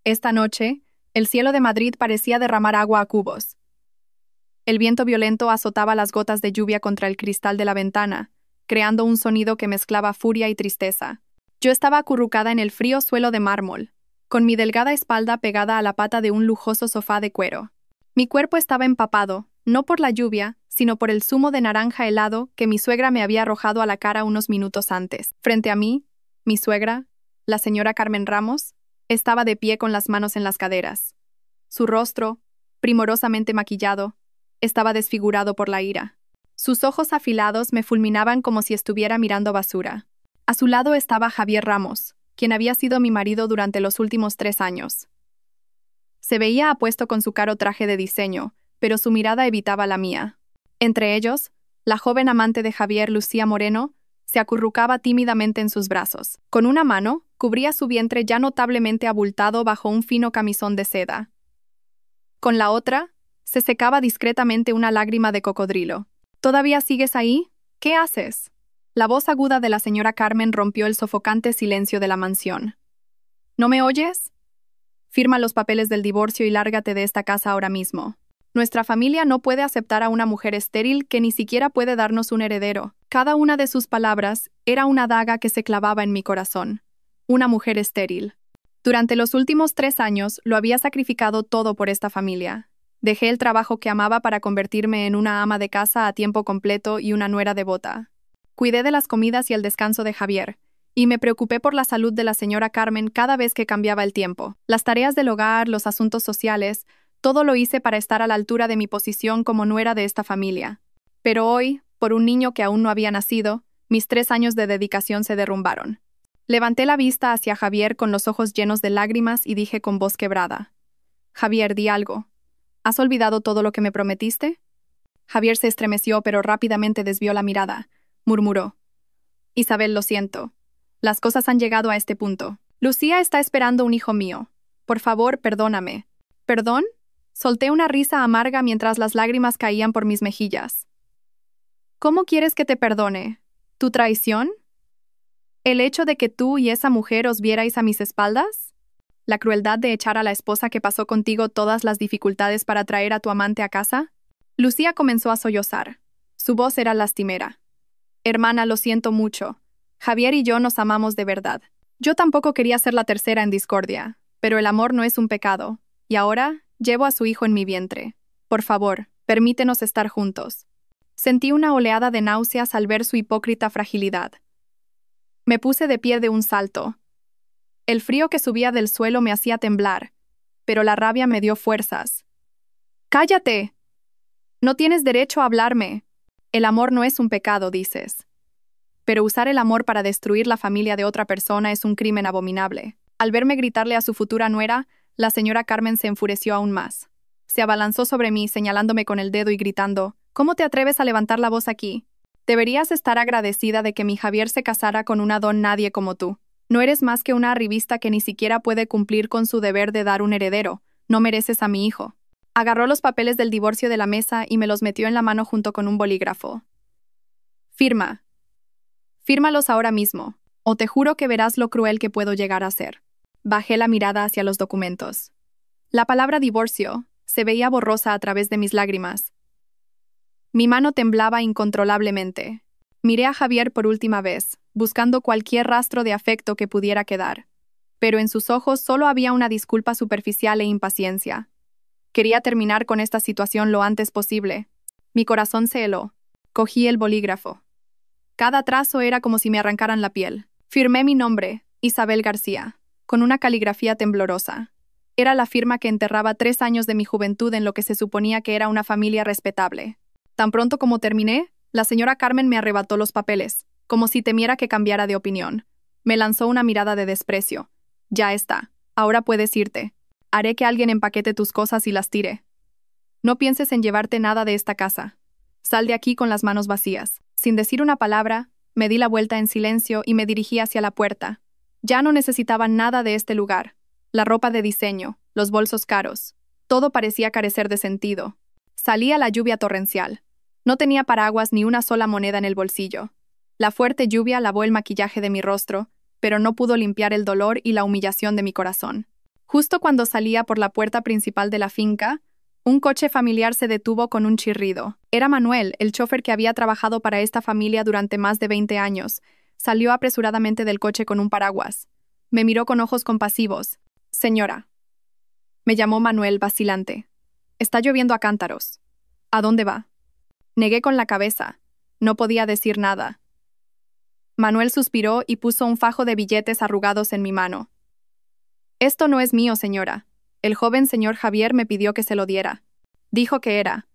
Esta noche, el cielo de Madrid parecía derramar agua a cubos. El viento violento azotaba las gotas de lluvia contra el cristal de la ventana, creando un sonido que mezclaba furia y tristeza. Yo estaba acurrucada en el frío suelo de mármol, con mi delgada espalda pegada a la pata de un lujoso sofá de cuero. Mi cuerpo estaba empapado, no por la lluvia, sino por el zumo de naranja helado que mi suegra me había arrojado a la cara unos minutos antes. Frente a mí, mi suegra, la señora Carmen Ramos, estaba de pie con las manos en las caderas. Su rostro, primorosamente maquillado, estaba desfigurado por la ira. Sus ojos afilados me fulminaban como si estuviera mirando basura. A su lado estaba Javier Ramos, quien había sido mi marido durante los últimos 3 años. Se veía apuesto con su caro traje de diseño, pero su mirada evitaba la mía. Entre ellos, la joven amante de Javier, Lucía Moreno, se acurrucaba tímidamente en sus brazos. Con una mano, cubría su vientre ya notablemente abultado bajo un fino camisón de seda. Con la otra, se secaba discretamente una lágrima de cocodrilo. ¿Todavía sigues ahí? ¿Qué haces? La voz aguda de la señora Carmen rompió el sofocante silencio de la mansión. ¿No me oyes? Firma los papeles del divorcio y lárgate de esta casa ahora mismo. Nuestra familia no puede aceptar a una mujer estéril que ni siquiera puede darnos un heredero. Cada una de sus palabras era una daga que se clavaba en mi corazón. Una mujer estéril. Durante los últimos 3 años lo había sacrificado todo por esta familia. Dejé el trabajo que amaba para convertirme en una ama de casa a tiempo completo y una nuera devota. Cuidé de las comidas y el descanso de Javier, y me preocupé por la salud de la señora Carmen cada vez que cambiaba el tiempo. Las tareas del hogar, los asuntos sociales, todo lo hice para estar a la altura de mi posición como nuera de esta familia. Pero hoy, por un niño que aún no había nacido, mis 3 años de dedicación se derrumbaron. Levanté la vista hacia Javier con los ojos llenos de lágrimas y dije con voz quebrada: Javier, di algo. ¿Has olvidado todo lo que me prometiste? Javier se estremeció, pero rápidamente desvió la mirada. Murmuró: Isabel, lo siento. Las cosas han llegado a este punto. Lucía está esperando un hijo mío. Por favor, perdóname. ¿Perdón? Solté una risa amarga mientras las lágrimas caían por mis mejillas. ¿Cómo quieres que te perdone? ¿Tu traición? ¿El hecho de que tú y esa mujer os vierais a mis espaldas? ¿La crueldad de echar a la esposa que pasó contigo todas las dificultades para traer a tu amante a casa? Lucía comenzó a sollozar. Su voz era lastimera. Hermana, lo siento mucho. Javier y yo nos amamos de verdad. Yo tampoco quería ser la tercera en discordia, pero el amor no es un pecado, y ahora llevo a su hijo en mi vientre. Por favor, permítenos estar juntos. Sentí una oleada de náuseas al ver su hipócrita fragilidad. Me puse de pie de un salto. El frío que subía del suelo me hacía temblar, pero la rabia me dio fuerzas. ¡Cállate! No tienes derecho a hablarme. El amor no es un pecado, dices. Pero usar el amor para destruir la familia de otra persona es un crimen abominable. Al verme gritarle a su futura nuera, la señora Carmen se enfureció aún más. Se abalanzó sobre mí, señalándome con el dedo y gritando: ¿Cómo te atreves a levantar la voz aquí? Deberías estar agradecida de que mi Javier se casara con una don nadie como tú. No eres más que una arribista que ni siquiera puede cumplir con su deber de dar un heredero. No mereces a mi hijo. Agarró los papeles del divorcio de la mesa y me los metió en la mano junto con un bolígrafo. Firma. Fírmalos ahora mismo, o te juro que verás lo cruel que puedo llegar a ser. Bajé la mirada hacia los documentos. La palabra divorcio se veía borrosa a través de mis lágrimas. Mi mano temblaba incontrolablemente. Miré a Javier por última vez, buscando cualquier rastro de afecto que pudiera quedar. Pero en sus ojos solo había una disculpa superficial e impaciencia. Quería terminar con esta situación lo antes posible. Mi corazón se heló. Cogí el bolígrafo. Cada trazo era como si me arrancaran la piel. Firmé mi nombre, Isabel García, con una caligrafía temblorosa. Era la firma que enterraba 3 años de mi juventud en lo que se suponía que era una familia respetable. Tan pronto como terminé, la señora Carmen me arrebató los papeles, como si temiera que cambiara de opinión. Me lanzó una mirada de desprecio. Ya está. Ahora puedes irte. Haré que alguien empaquete tus cosas y las tire. No pienses en llevarte nada de esta casa. Sal de aquí con las manos vacías. Sin decir una palabra, me di la vuelta en silencio y me dirigí hacia la puerta. Ya no necesitaba nada de este lugar. La ropa de diseño, los bolsos caros. Todo parecía carecer de sentido. Salí a la lluvia torrencial. No tenía paraguas ni una sola moneda en el bolsillo. La fuerte lluvia lavó el maquillaje de mi rostro, pero no pudo limpiar el dolor y la humillación de mi corazón. Justo cuando salía por la puerta principal de la finca, un coche familiar se detuvo con un chirrido. Era Manuel, el chofer que había trabajado para esta familia durante más de 20 años. Salió apresuradamente del coche con un paraguas. Me miró con ojos compasivos. «Señora». Me llamó Manuel, vacilante. «Está lloviendo a cántaros». «¿A dónde va?» Negué con la cabeza. No podía decir nada. Manuel suspiró y puso un fajo de billetes arrugados en mi mano. «Esto no es mío, señora. El joven señor Javier me pidió que se lo diera. Dijo que era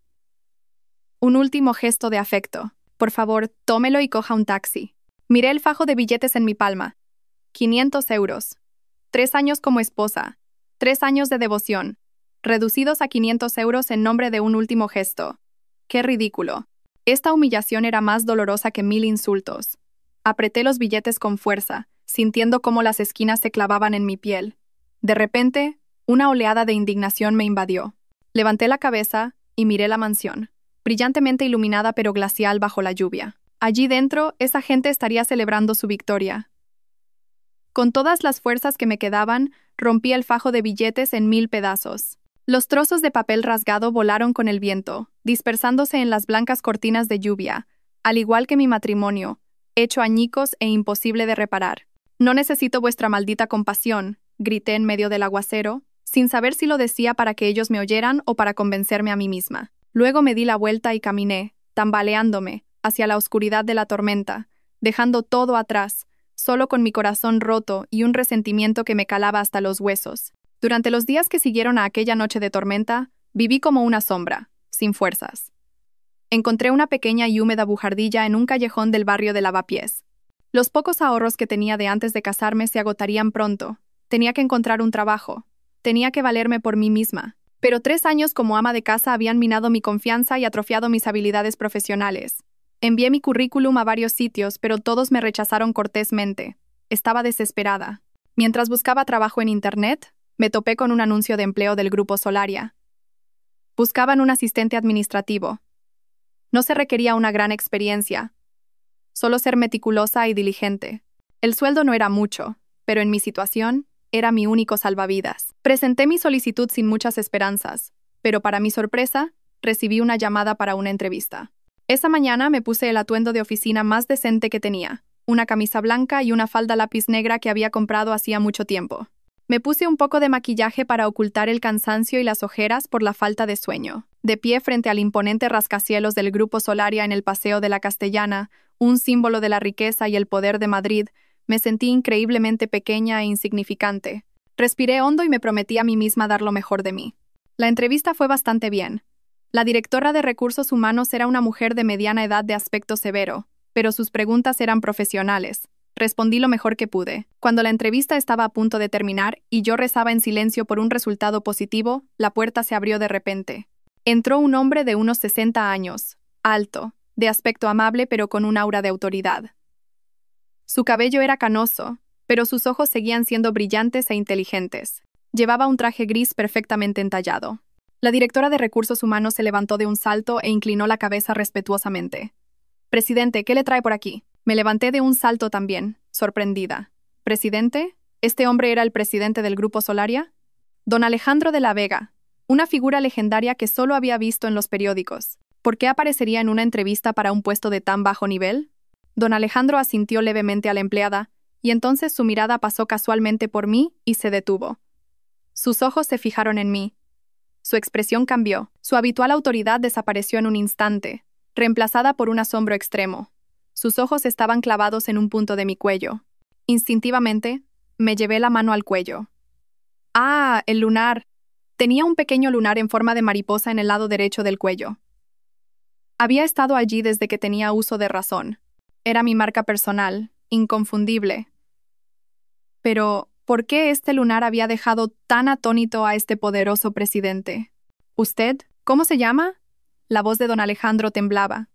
un último gesto de afecto. Por favor, tómelo y coja un taxi». Miré el fajo de billetes en mi palma. 500 euros. 3 años como esposa. 3 años de devoción. Reducidos a 500 euros en nombre de un último gesto. ¡Qué ridículo! Esta humillación era más dolorosa que 1000 insultos. Apreté los billetes con fuerza, sintiendo cómo las esquinas se clavaban en mi piel. De repente, una oleada de indignación me invadió. Levanté la cabeza y miré la mansión, brillantemente iluminada pero glacial bajo la lluvia. Allí dentro, esa gente estaría celebrando su victoria. Con todas las fuerzas que me quedaban, rompí el fajo de billetes en 1000 pedazos. Los trozos de papel rasgado volaron con el viento, dispersándose en las blancas cortinas de lluvia, al igual que mi matrimonio, hecho añicos e imposible de reparar. «No necesito vuestra maldita compasión», grité en medio del aguacero, sin saber si lo decía para que ellos me oyeran o para convencerme a mí misma. Luego me di la vuelta y caminé, tambaleándome, hacia la oscuridad de la tormenta, dejando todo atrás, solo con mi corazón roto y un resentimiento que me calaba hasta los huesos. Durante los días que siguieron a aquella noche de tormenta, viví como una sombra, sin fuerzas. Encontré una pequeña y húmeda bujardilla en un callejón del barrio de Lavapiés. Los pocos ahorros que tenía de antes de casarme se agotarían pronto. Tenía que encontrar un trabajo. Tenía que valerme por mí misma. Pero 3 años como ama de casa habían minado mi confianza y atrofiado mis habilidades profesionales. Envié mi currículum a varios sitios, pero todos me rechazaron cortésmente. Estaba desesperada. Mientras buscaba trabajo en Internet, me topé con un anuncio de empleo del Grupo Solaria. Buscaban un asistente administrativo. No se requería una gran experiencia, solo ser meticulosa y diligente. El sueldo no era mucho, pero en mi situación, era mi único salvavidas. Presenté mi solicitud sin muchas esperanzas, pero para mi sorpresa, recibí una llamada para una entrevista. Esa mañana me puse el atuendo de oficina más decente que tenía, una camisa blanca y una falda lápiz negra que había comprado hacía mucho tiempo. Me puse un poco de maquillaje para ocultar el cansancio y las ojeras por la falta de sueño. De pie frente al imponente rascacielos del Grupo Solaria en el Paseo de la Castellana, un símbolo de la riqueza y el poder de Madrid, me sentí increíblemente pequeña e insignificante. Respiré hondo y me prometí a mí misma dar lo mejor de mí. La entrevista fue bastante bien. La directora de Recursos Humanos era una mujer de mediana edad de aspecto severo, pero sus preguntas eran profesionales. Respondí lo mejor que pude. Cuando la entrevista estaba a punto de terminar y yo rezaba en silencio por un resultado positivo, la puerta se abrió de repente. Entró un hombre de unos 60 años, alto, de aspecto amable pero con un aura de autoridad. Su cabello era canoso, pero sus ojos seguían siendo brillantes e inteligentes. Llevaba un traje gris perfectamente entallado. La directora de Recursos Humanos se levantó de un salto e inclinó la cabeza respetuosamente. «Presidente, ¿qué le trae por aquí?» Me levanté de un salto también, sorprendida. «¿Presidente? ¿Este hombre era el presidente del Grupo Solaria?» Don Alejandro de la Vega, una figura legendaria que solo había visto en los periódicos. ¿Por qué aparecería en una entrevista para un puesto de tan bajo nivel? Don Alejandro asintió levemente a la empleada, y entonces su mirada pasó casualmente por mí y se detuvo. Sus ojos se fijaron en mí. Su expresión cambió. Su habitual autoridad desapareció en un instante, reemplazada por un asombro extremo. Sus ojos estaban clavados en un punto de mi cuello. Instintivamente, me llevé la mano al cuello. ¡Ah, el lunar! Tenía un pequeño lunar en forma de mariposa en el lado derecho del cuello. Había estado allí desde que tenía uso de razón. Era mi marca personal, inconfundible. Pero, ¿por qué este lunar había dejado tan atónito a este poderoso presidente? ¿Usted? ¿Cómo se llama? La voz de don Alejandro temblaba.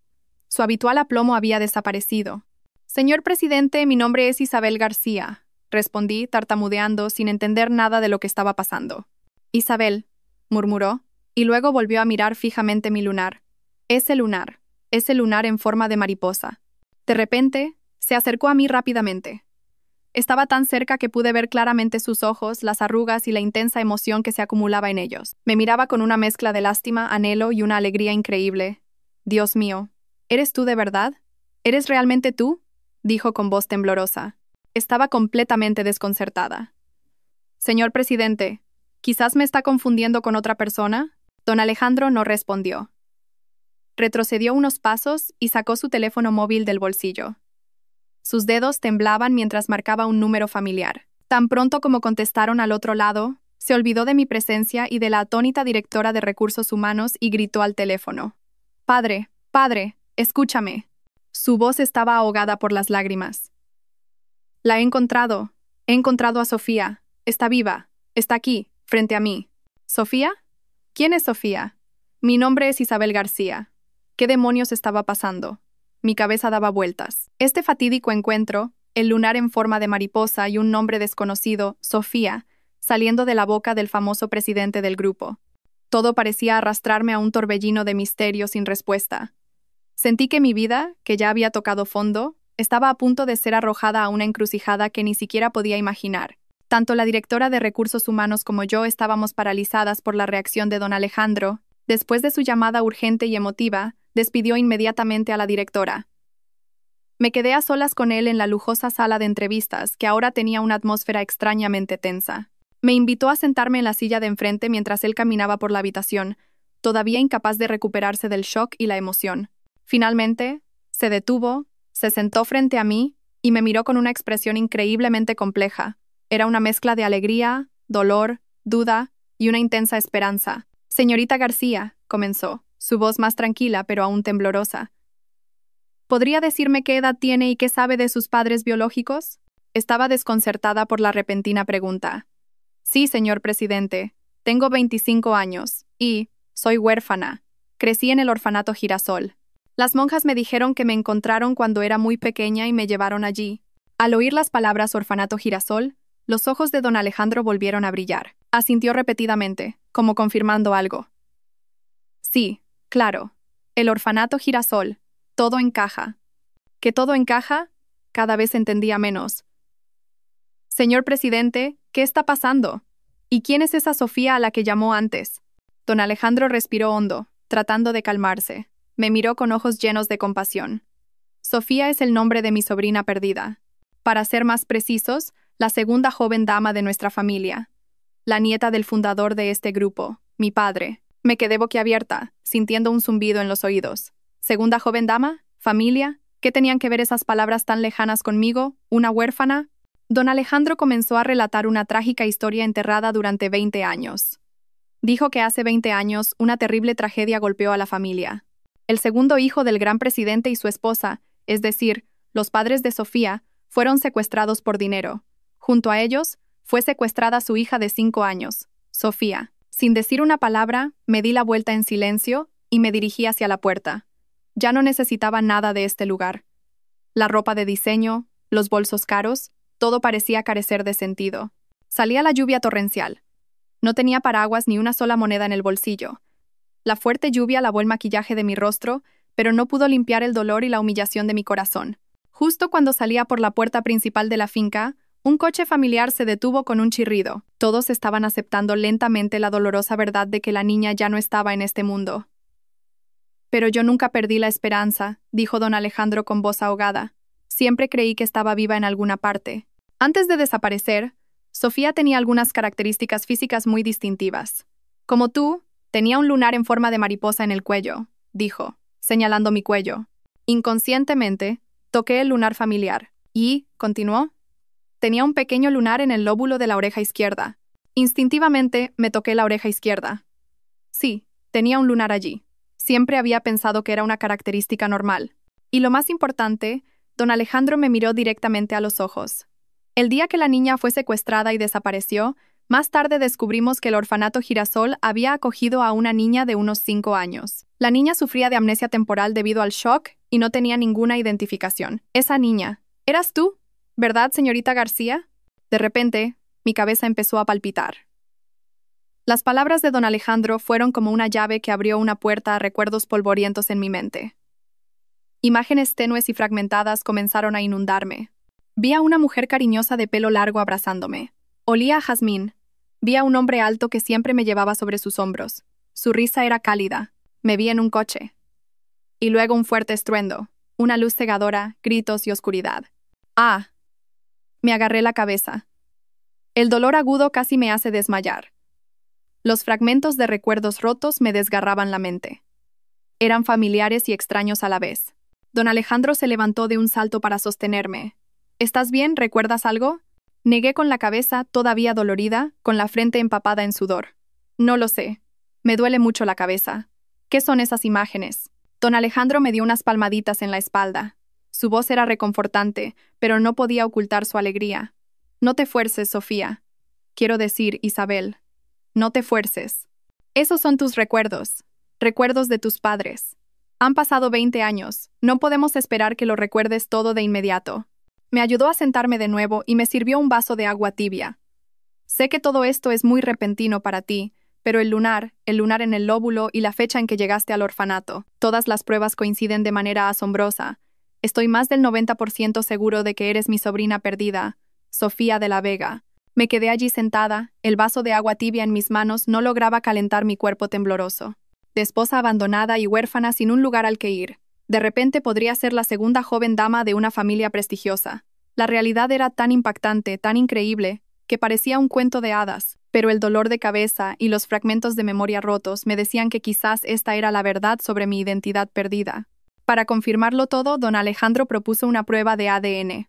Su habitual aplomo había desaparecido. «Señor presidente, mi nombre es Isabel García», respondí, tartamudeando, sin entender nada de lo que estaba pasando. «Isabel», murmuró, y luego volvió a mirar fijamente mi lunar. Ese lunar en forma de mariposa. De repente, se acercó a mí rápidamente. Estaba tan cerca que pude ver claramente sus ojos, las arrugas y la intensa emoción que se acumulaba en ellos. Me miraba con una mezcla de lástima, anhelo y una alegría increíble. Dios mío, ¿eres tú de verdad? ¿Eres realmente tú?, dijo con voz temblorosa. Estaba completamente desconcertada. Señor presidente, ¿quizás me está confundiendo con otra persona? Don Alejandro no respondió. Retrocedió unos pasos y sacó su teléfono móvil del bolsillo. Sus dedos temblaban mientras marcaba un número familiar. Tan pronto como contestaron al otro lado, se olvidó de mi presencia y de la atónita directora de Recursos Humanos y gritó al teléfono. «Padre, padre, escúchame». Su voz estaba ahogada por las lágrimas. «La he encontrado a Sofía. Está viva. Está aquí, frente a mí». «¿Sofía? ¿Quién es Sofía?» «Mi nombre es Isabel García». ¿Qué demonios estaba pasando? Mi cabeza daba vueltas. Este fatídico encuentro, el lunar en forma de mariposa y un nombre desconocido, Sofía, saliendo de la boca del famoso presidente del grupo. Todo parecía arrastrarme a un torbellino de misterio sin respuesta. Sentí que mi vida, que ya había tocado fondo, estaba a punto de ser arrojada a una encrucijada que ni siquiera podía imaginar. Tanto la directora de Recursos Humanos como yo estábamos paralizadas por la reacción de don Alejandro. Después de su llamada urgente y emotiva, despidió inmediatamente a la directora. Me quedé a solas con él en la lujosa sala de entrevistas, que ahora tenía una atmósfera extrañamente tensa. Me invitó a sentarme en la silla de enfrente mientras él caminaba por la habitación, todavía incapaz de recuperarse del shock y la emoción. Finalmente, se detuvo, se sentó frente a mí y me miró con una expresión increíblemente compleja. Era una mezcla de alegría, dolor, duda y una intensa esperanza. «Señorita García», comenzó, su voz más tranquila pero aún temblorosa. «¿Podría decirme qué edad tiene y qué sabe de sus padres biológicos?» Estaba desconcertada por la repentina pregunta. «Sí, señor presidente. Tengo 25 años y soy huérfana. Crecí en el orfanato Girasol. Las monjas me dijeron que me encontraron cuando era muy pequeña y me llevaron allí». Al oír las palabras orfanato Girasol, los ojos de don Alejandro volvieron a brillar. Asintió repetidamente, como confirmando algo. «Sí, claro. El orfanato Girasol. Todo encaja». ¿Que todo encaja? Cada vez entendía menos. «Señor presidente, ¿qué está pasando? ¿Y quién es esa Sofía a la que llamó antes?» Don Alejandro respiró hondo, tratando de calmarse. Me miró con ojos llenos de compasión. «Sofía es el nombre de mi sobrina perdida. Para ser más precisos, la segunda joven dama de nuestra familia. La nieta del fundador de este grupo, mi padre». Me quedé boquiabierta, sintiendo un zumbido en los oídos. ¿Segunda joven dama? ¿Familia? ¿Qué tenían que ver esas palabras tan lejanas conmigo? ¿Una huérfana? Don Alejandro comenzó a relatar una trágica historia enterrada durante 20 años. Dijo que hace 20 años una terrible tragedia golpeó a la familia. El segundo hijo del gran presidente y su esposa, es decir, los padres de Sofía, fueron secuestrados por dinero. Junto a ellos, fue secuestrada su hija de 5 años, Sofía. Sin decir una palabra, me di la vuelta en silencio y me dirigí hacia la puerta. Ya no necesitaba nada de este lugar. La ropa de diseño, los bolsos caros, todo parecía carecer de sentido. Salía la lluvia torrencial. No tenía paraguas ni una sola moneda en el bolsillo. La fuerte lluvia lavó el maquillaje de mi rostro, pero no pudo limpiar el dolor y la humillación de mi corazón. Justo cuando salía por la puerta principal de la finca, un coche familiar se detuvo con un chirrido. Todos estaban aceptando lentamente la dolorosa verdad de que la niña ya no estaba en este mundo. «Pero yo nunca perdí la esperanza», dijo don Alejandro con voz ahogada. «Siempre creí que estaba viva en alguna parte». Antes de desaparecer, Sofía tenía algunas características físicas muy distintivas. «Como tú, tenía un lunar en forma de mariposa en el cuello», dijo, señalando mi cuello. Inconscientemente, toqué el lunar familiar. «Y», continuó, «tenía un pequeño lunar en el lóbulo de la oreja izquierda». Instintivamente, me toqué la oreja izquierda. Sí, tenía un lunar allí. Siempre había pensado que era una característica normal. Y lo más importante, don Alejandro me miró directamente a los ojos. El día que la niña fue secuestrada y desapareció, más tarde descubrimos que el orfanato Girasol había acogido a una niña de unos 5 años. La niña sufría de amnesia temporal debido al shock y no tenía ninguna identificación. Esa niña, ¿eras tú? ¿Verdad, señorita García? De repente, mi cabeza empezó a palpitar. Las palabras de don Alejandro fueron como una llave que abrió una puerta a recuerdos polvorientos en mi mente. Imágenes tenues y fragmentadas comenzaron a inundarme. Vi a una mujer cariñosa de pelo largo abrazándome. Olía a jazmín. Vi a un hombre alto que siempre me llevaba sobre sus hombros. Su risa era cálida. Me vi en un coche. Y luego un fuerte estruendo, una luz cegadora, gritos y oscuridad. ¡Ah! Me agarré la cabeza. El dolor agudo casi me hace desmayar. Los fragmentos de recuerdos rotos me desgarraban la mente. Eran familiares y extraños a la vez. Don Alejandro se levantó de un salto para sostenerme. ¿Estás bien? ¿Recuerdas algo? Negué con la cabeza, todavía dolorida, con la frente empapada en sudor. No lo sé. Me duele mucho la cabeza. ¿Qué son esas imágenes? Don Alejandro me dio unas palmaditas en la espalda. Su voz era reconfortante, pero no podía ocultar su alegría. No te fuerces, Sofía. Quiero decir, Isabel. No te fuerces. Esos son tus recuerdos. Recuerdos de tus padres. Han pasado 20 años. No podemos esperar que lo recuerdes todo de inmediato. Me ayudó a sentarme de nuevo y me sirvió un vaso de agua tibia. Sé que todo esto es muy repentino para ti, pero el lunar en el lóbulo y la fecha en que llegaste al orfanato, todas las pruebas coinciden de manera asombrosa. Estoy más del 90% seguro de que eres mi sobrina perdida, Sofía de la Vega. Me quedé allí sentada, el vaso de agua tibia en mis manos no lograba calentar mi cuerpo tembloroso. De esposa abandonada y huérfana sin un lugar al que ir. De repente podría ser la segunda joven dama de una familia prestigiosa. La realidad era tan impactante, tan increíble, que parecía un cuento de hadas, pero el dolor de cabeza y los fragmentos de memoria rotos me decían que quizás esta era la verdad sobre mi identidad perdida. Para confirmarlo todo, don Alejandro propuso una prueba de ADN.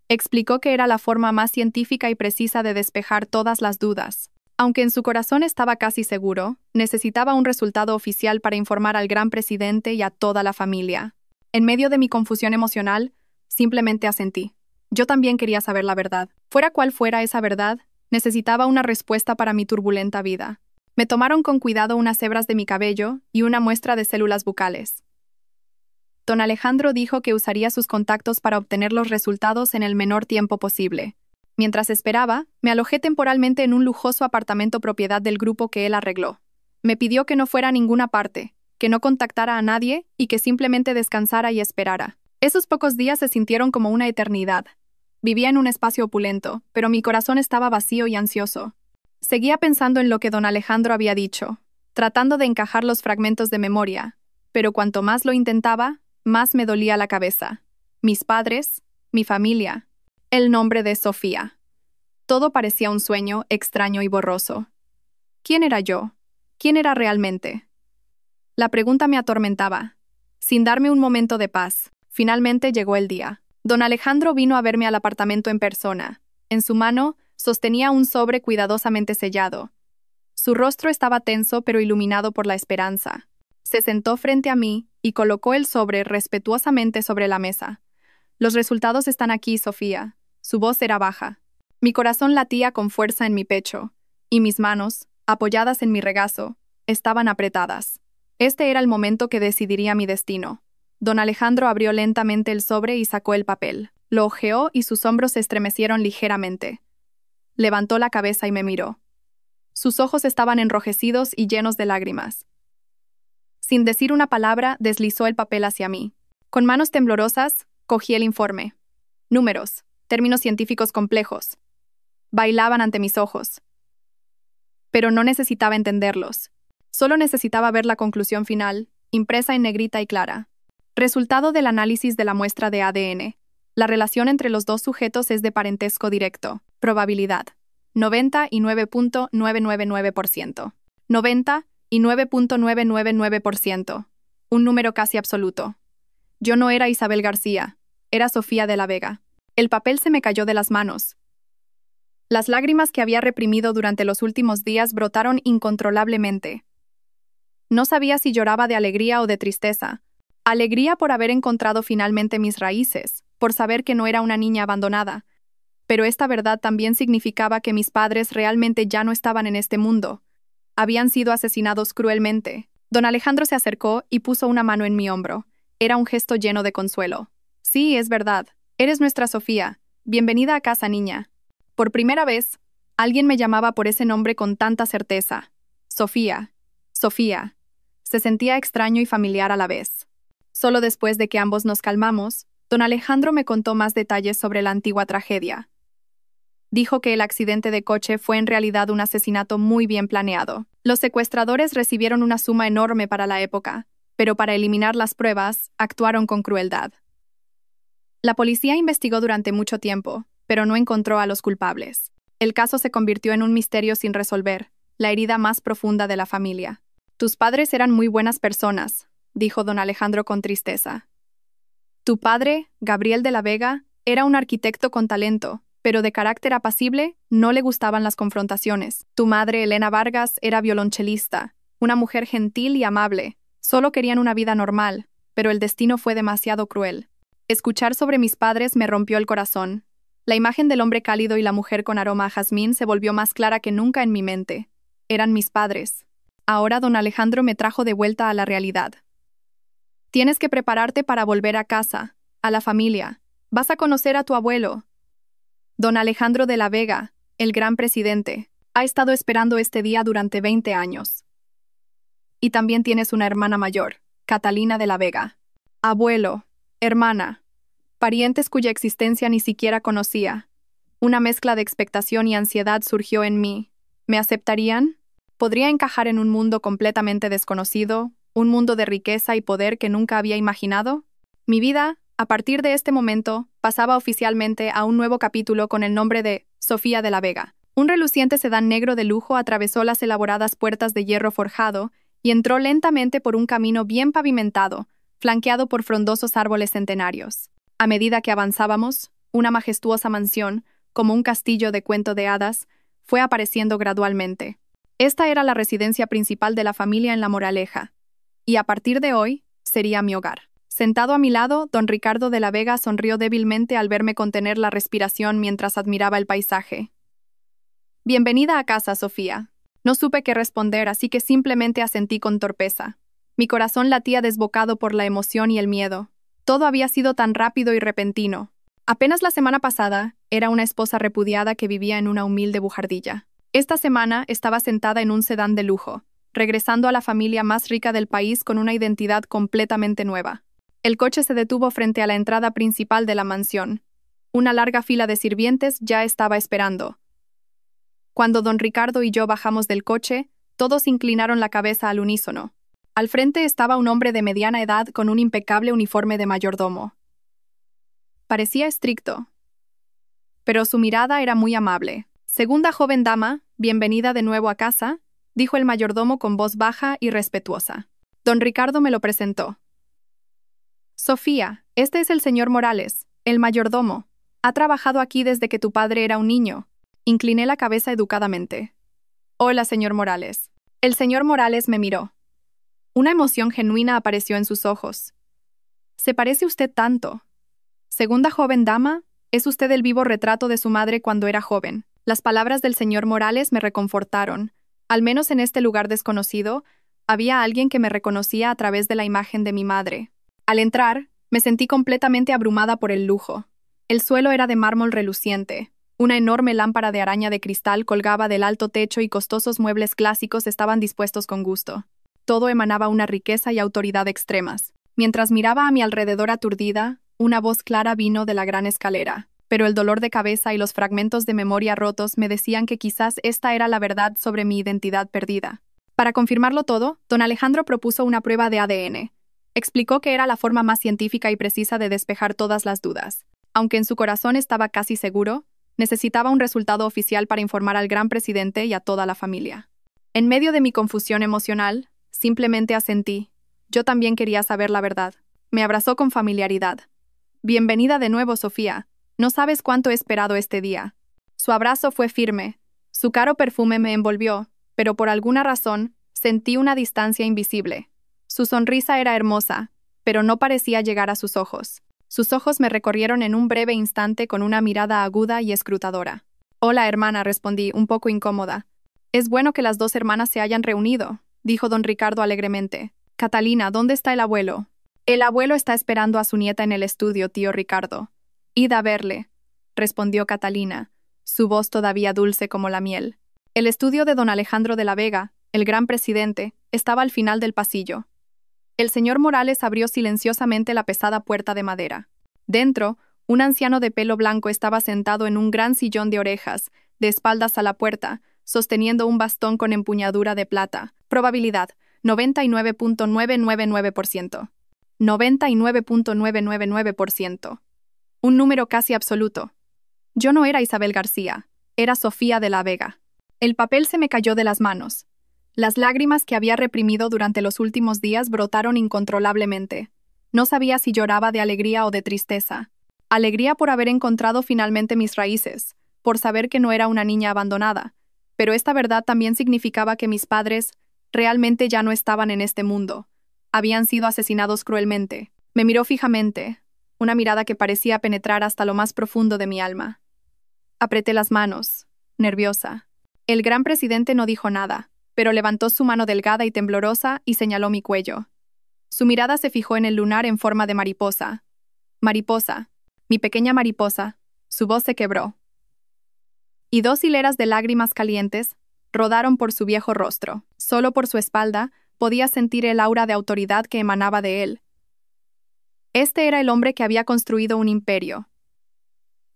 Explicó que era la forma más científica y precisa de despejar todas las dudas. Aunque en su corazón estaba casi seguro, necesitaba un resultado oficial para informar al gran presidente y a toda la familia. En medio de mi confusión emocional, simplemente asentí. Yo también quería saber la verdad. Fuera cual fuera esa verdad, necesitaba una respuesta para mi turbulenta vida. Me tomaron con cuidado unas hebras de mi cabello y una muestra de células bucales. Don Alejandro dijo que usaría sus contactos para obtener los resultados en el menor tiempo posible. Mientras esperaba, me alojé temporalmente en un lujoso apartamento propiedad del grupo que él arregló. Me pidió que no fuera a ninguna parte, que no contactara a nadie y que simplemente descansara y esperara. Esos pocos días se sintieron como una eternidad. Vivía en un espacio opulento, pero mi corazón estaba vacío y ansioso. Seguía pensando en lo que don Alejandro había dicho, tratando de encajar los fragmentos de memoria, pero cuanto más lo intentaba, más me dolía la cabeza. Mis padres, mi familia, el nombre de Sofía. Todo parecía un sueño extraño y borroso. ¿Quién era yo? ¿Quién era realmente? La pregunta me atormentaba. Sin darme un momento de paz, finalmente llegó el día. Don Alejandro vino a verme al apartamento en persona. En su mano, sostenía un sobre cuidadosamente sellado. Su rostro estaba tenso pero iluminado por la esperanza. Se sentó frente a mí y colocó el sobre respetuosamente sobre la mesa. Los resultados están aquí, Sofía. Su voz era baja. Mi corazón latía con fuerza en mi pecho, y mis manos, apoyadas en mi regazo, estaban apretadas. Este era el momento que decidiría mi destino. Don Alejandro abrió lentamente el sobre y sacó el papel. Lo hojeó y sus hombros se estremecieron ligeramente. Levantó la cabeza y me miró. Sus ojos estaban enrojecidos y llenos de lágrimas. Sin decir una palabra, deslizó el papel hacia mí. Con manos temblorosas, cogí el informe. Números, términos científicos complejos. Bailaban ante mis ojos. Pero no necesitaba entenderlos. Solo necesitaba ver la conclusión final, impresa en negrita y clara. Resultado del análisis de la muestra de ADN. La relación entre los dos sujetos es de parentesco directo. Probabilidad: 99.999%. 99.999%. Un número casi absoluto. Yo no era Isabel García, era Sofía de la Vega. El papel se me cayó de las manos. Las lágrimas que había reprimido durante los últimos días brotaron incontrolablemente. No sabía si lloraba de alegría o de tristeza. Alegría por haber encontrado finalmente mis raíces, por saber que no era una niña abandonada. Pero esta verdad también significaba que mis padres realmente ya no estaban en este mundo. Habían sido asesinados cruelmente. Don Alejandro se acercó y puso una mano en mi hombro. Era un gesto lleno de consuelo. Sí, es verdad. Eres nuestra Sofía. Bienvenida a casa, niña. Por primera vez, alguien me llamaba por ese nombre con tanta certeza. Sofía. Sofía. Se sentía extraño y familiar a la vez. Solo después de que ambos nos calmamos, Don Alejandro me contó más detalles sobre la antigua tragedia. Dijo que el accidente de coche fue en realidad un asesinato muy bien planeado. Los secuestradores recibieron una suma enorme para la época, pero para eliminar las pruebas, actuaron con crueldad. La policía investigó durante mucho tiempo, pero no encontró a los culpables. El caso se convirtió en un misterio sin resolver, la herida más profunda de la familia. Tus padres eran muy buenas personas, dijo don Alejandro con tristeza. Tu padre, Gabriel de la Vega, era un arquitecto con talento, pero de carácter apacible, no le gustaban las confrontaciones. Tu madre, Elena Vargas, era violonchelista, una mujer gentil y amable. Solo querían una vida normal, pero el destino fue demasiado cruel. Escuchar sobre mis padres me rompió el corazón. La imagen del hombre cálido y la mujer con aroma a jazmín se volvió más clara que nunca en mi mente. Eran mis padres. Ahora don Alejandro me trajo de vuelta a la realidad. Tienes que prepararte para volver a casa, a la familia. Vas a conocer a tu abuelo. Don Alejandro de la Vega, el gran presidente, ha estado esperando este día durante 20 años. Y también tienes una hermana mayor, Catalina de la Vega. Abuelo, hermana, parientes cuya existencia ni siquiera conocía. Una mezcla de expectación y ansiedad surgió en mí. ¿Me aceptarían? ¿Podría encajar en un mundo completamente desconocido, un mundo de riqueza y poder que nunca había imaginado? Mi vida, a partir de este momento, pasaba oficialmente a un nuevo capítulo con el nombre de Sofía de la Vega. Un reluciente sedán negro de lujo atravesó las elaboradas puertas de hierro forjado y entró lentamente por un camino bien pavimentado, flanqueado por frondosos árboles centenarios. A medida que avanzábamos, una majestuosa mansión, como un castillo de cuento de hadas, fue apareciendo gradualmente. Esta era la residencia principal de la familia en La Moraleja, y a partir de hoy sería mi hogar. Sentado a mi lado, don Ricardo de la Vega sonrió débilmente al verme contener la respiración mientras admiraba el paisaje. Bienvenida a casa, Sofía. No supe qué responder, así que simplemente asentí con torpeza. Mi corazón latía desbocado por la emoción y el miedo. Todo había sido tan rápido y repentino. Apenas la semana pasada, era una esposa repudiada que vivía en una humilde bujardilla. Esta semana estaba sentada en un sedán de lujo, regresando a la familia más rica del país con una identidad completamente nueva. El coche se detuvo frente a la entrada principal de la mansión. Una larga fila de sirvientes ya estaba esperando. Cuando don Ricardo y yo bajamos del coche, todos inclinaron la cabeza al unísono. Al frente estaba un hombre de mediana edad con un impecable uniforme de mayordomo. Parecía estricto, pero su mirada era muy amable. Segunda joven dama, bienvenida de nuevo a casa, dijo el mayordomo con voz baja y respetuosa. Don Ricardo me lo presentó. Sofía, este es el señor Morales, el mayordomo. Ha trabajado aquí desde que tu padre era un niño. Incliné la cabeza educadamente. Hola, señor Morales. El señor Morales me miró. Una emoción genuina apareció en sus ojos. ¿Se parece usted tanto? Segunda joven dama, es usted el vivo retrato de su madre cuando era joven. Las palabras del señor Morales me reconfortaron. Al menos en este lugar desconocido, había alguien que me reconocía a través de la imagen de mi madre. Al entrar, me sentí completamente abrumada por el lujo. El suelo era de mármol reluciente. Una enorme lámpara de araña de cristal colgaba del alto techo y costosos muebles clásicos estaban dispuestos con gusto. Todo emanaba una riqueza y autoridad extremas. Mientras miraba a mi alrededor aturdida, una voz clara vino de la gran escalera, pero el dolor de cabeza y los fragmentos de memoria rotos me decían que quizás esta era la verdad sobre mi identidad perdida. Para confirmarlo todo, don Alejandro propuso una prueba de ADN. Explicó que era la forma más científica y precisa de despejar todas las dudas. Aunque en su corazón estaba casi seguro, necesitaba un resultado oficial para informar al gran presidente y a toda la familia. En medio de mi confusión emocional, simplemente asentí. Yo también quería saber la verdad. Me abrazó con familiaridad. Bienvenida de nuevo, Sofía. No sabes cuánto he esperado este día. Su abrazo fue firme. Su caro perfume me envolvió, pero por alguna razón, sentí una distancia invisible. Su sonrisa era hermosa, pero no parecía llegar a sus ojos. Sus ojos me recorrieron en un breve instante con una mirada aguda y escrutadora. Hola, hermana, respondí, un poco incómoda. Es bueno que las dos hermanas se hayan reunido, dijo don Ricardo alegremente. Catalina, ¿dónde está el abuelo? El abuelo está esperando a su nieta en el estudio, tío Ricardo. Id a verle, respondió Catalina, su voz todavía dulce como la miel. El estudio de don Alejandro de la Vega, el gran presidente, estaba al final del pasillo. El señor Morales abrió silenciosamente la pesada puerta de madera. Dentro, un anciano de pelo blanco estaba sentado en un gran sillón de orejas, de espaldas a la puerta, sosteniendo un bastón con empuñadura de plata. Probabilidad: 99.999%. 99.999%. Un número casi absoluto. Yo no era Isabel García, era Sofía de la Vega. El papel se me cayó de las manos. Las lágrimas que había reprimido durante los últimos días brotaron incontrolablemente. No sabía si lloraba de alegría o de tristeza. Alegría por haber encontrado finalmente mis raíces, por saber que no era una niña abandonada, pero esta verdad también significaba que mis padres realmente ya no estaban en este mundo. Habían sido asesinados cruelmente. Me miró fijamente, una mirada que parecía penetrar hasta lo más profundo de mi alma. Apreté las manos, nerviosa. El gran presidente no dijo nada, pero levantó su mano delgada y temblorosa y señaló mi cuello. Su mirada se fijó en el lunar en forma de mariposa. Mariposa, mi pequeña mariposa. Su voz se quebró. Y 2 hileras de lágrimas calientes rodaron por su viejo rostro. Solo por su espalda podía sentir el aura de autoridad que emanaba de él. Este era el hombre que había construido un imperio.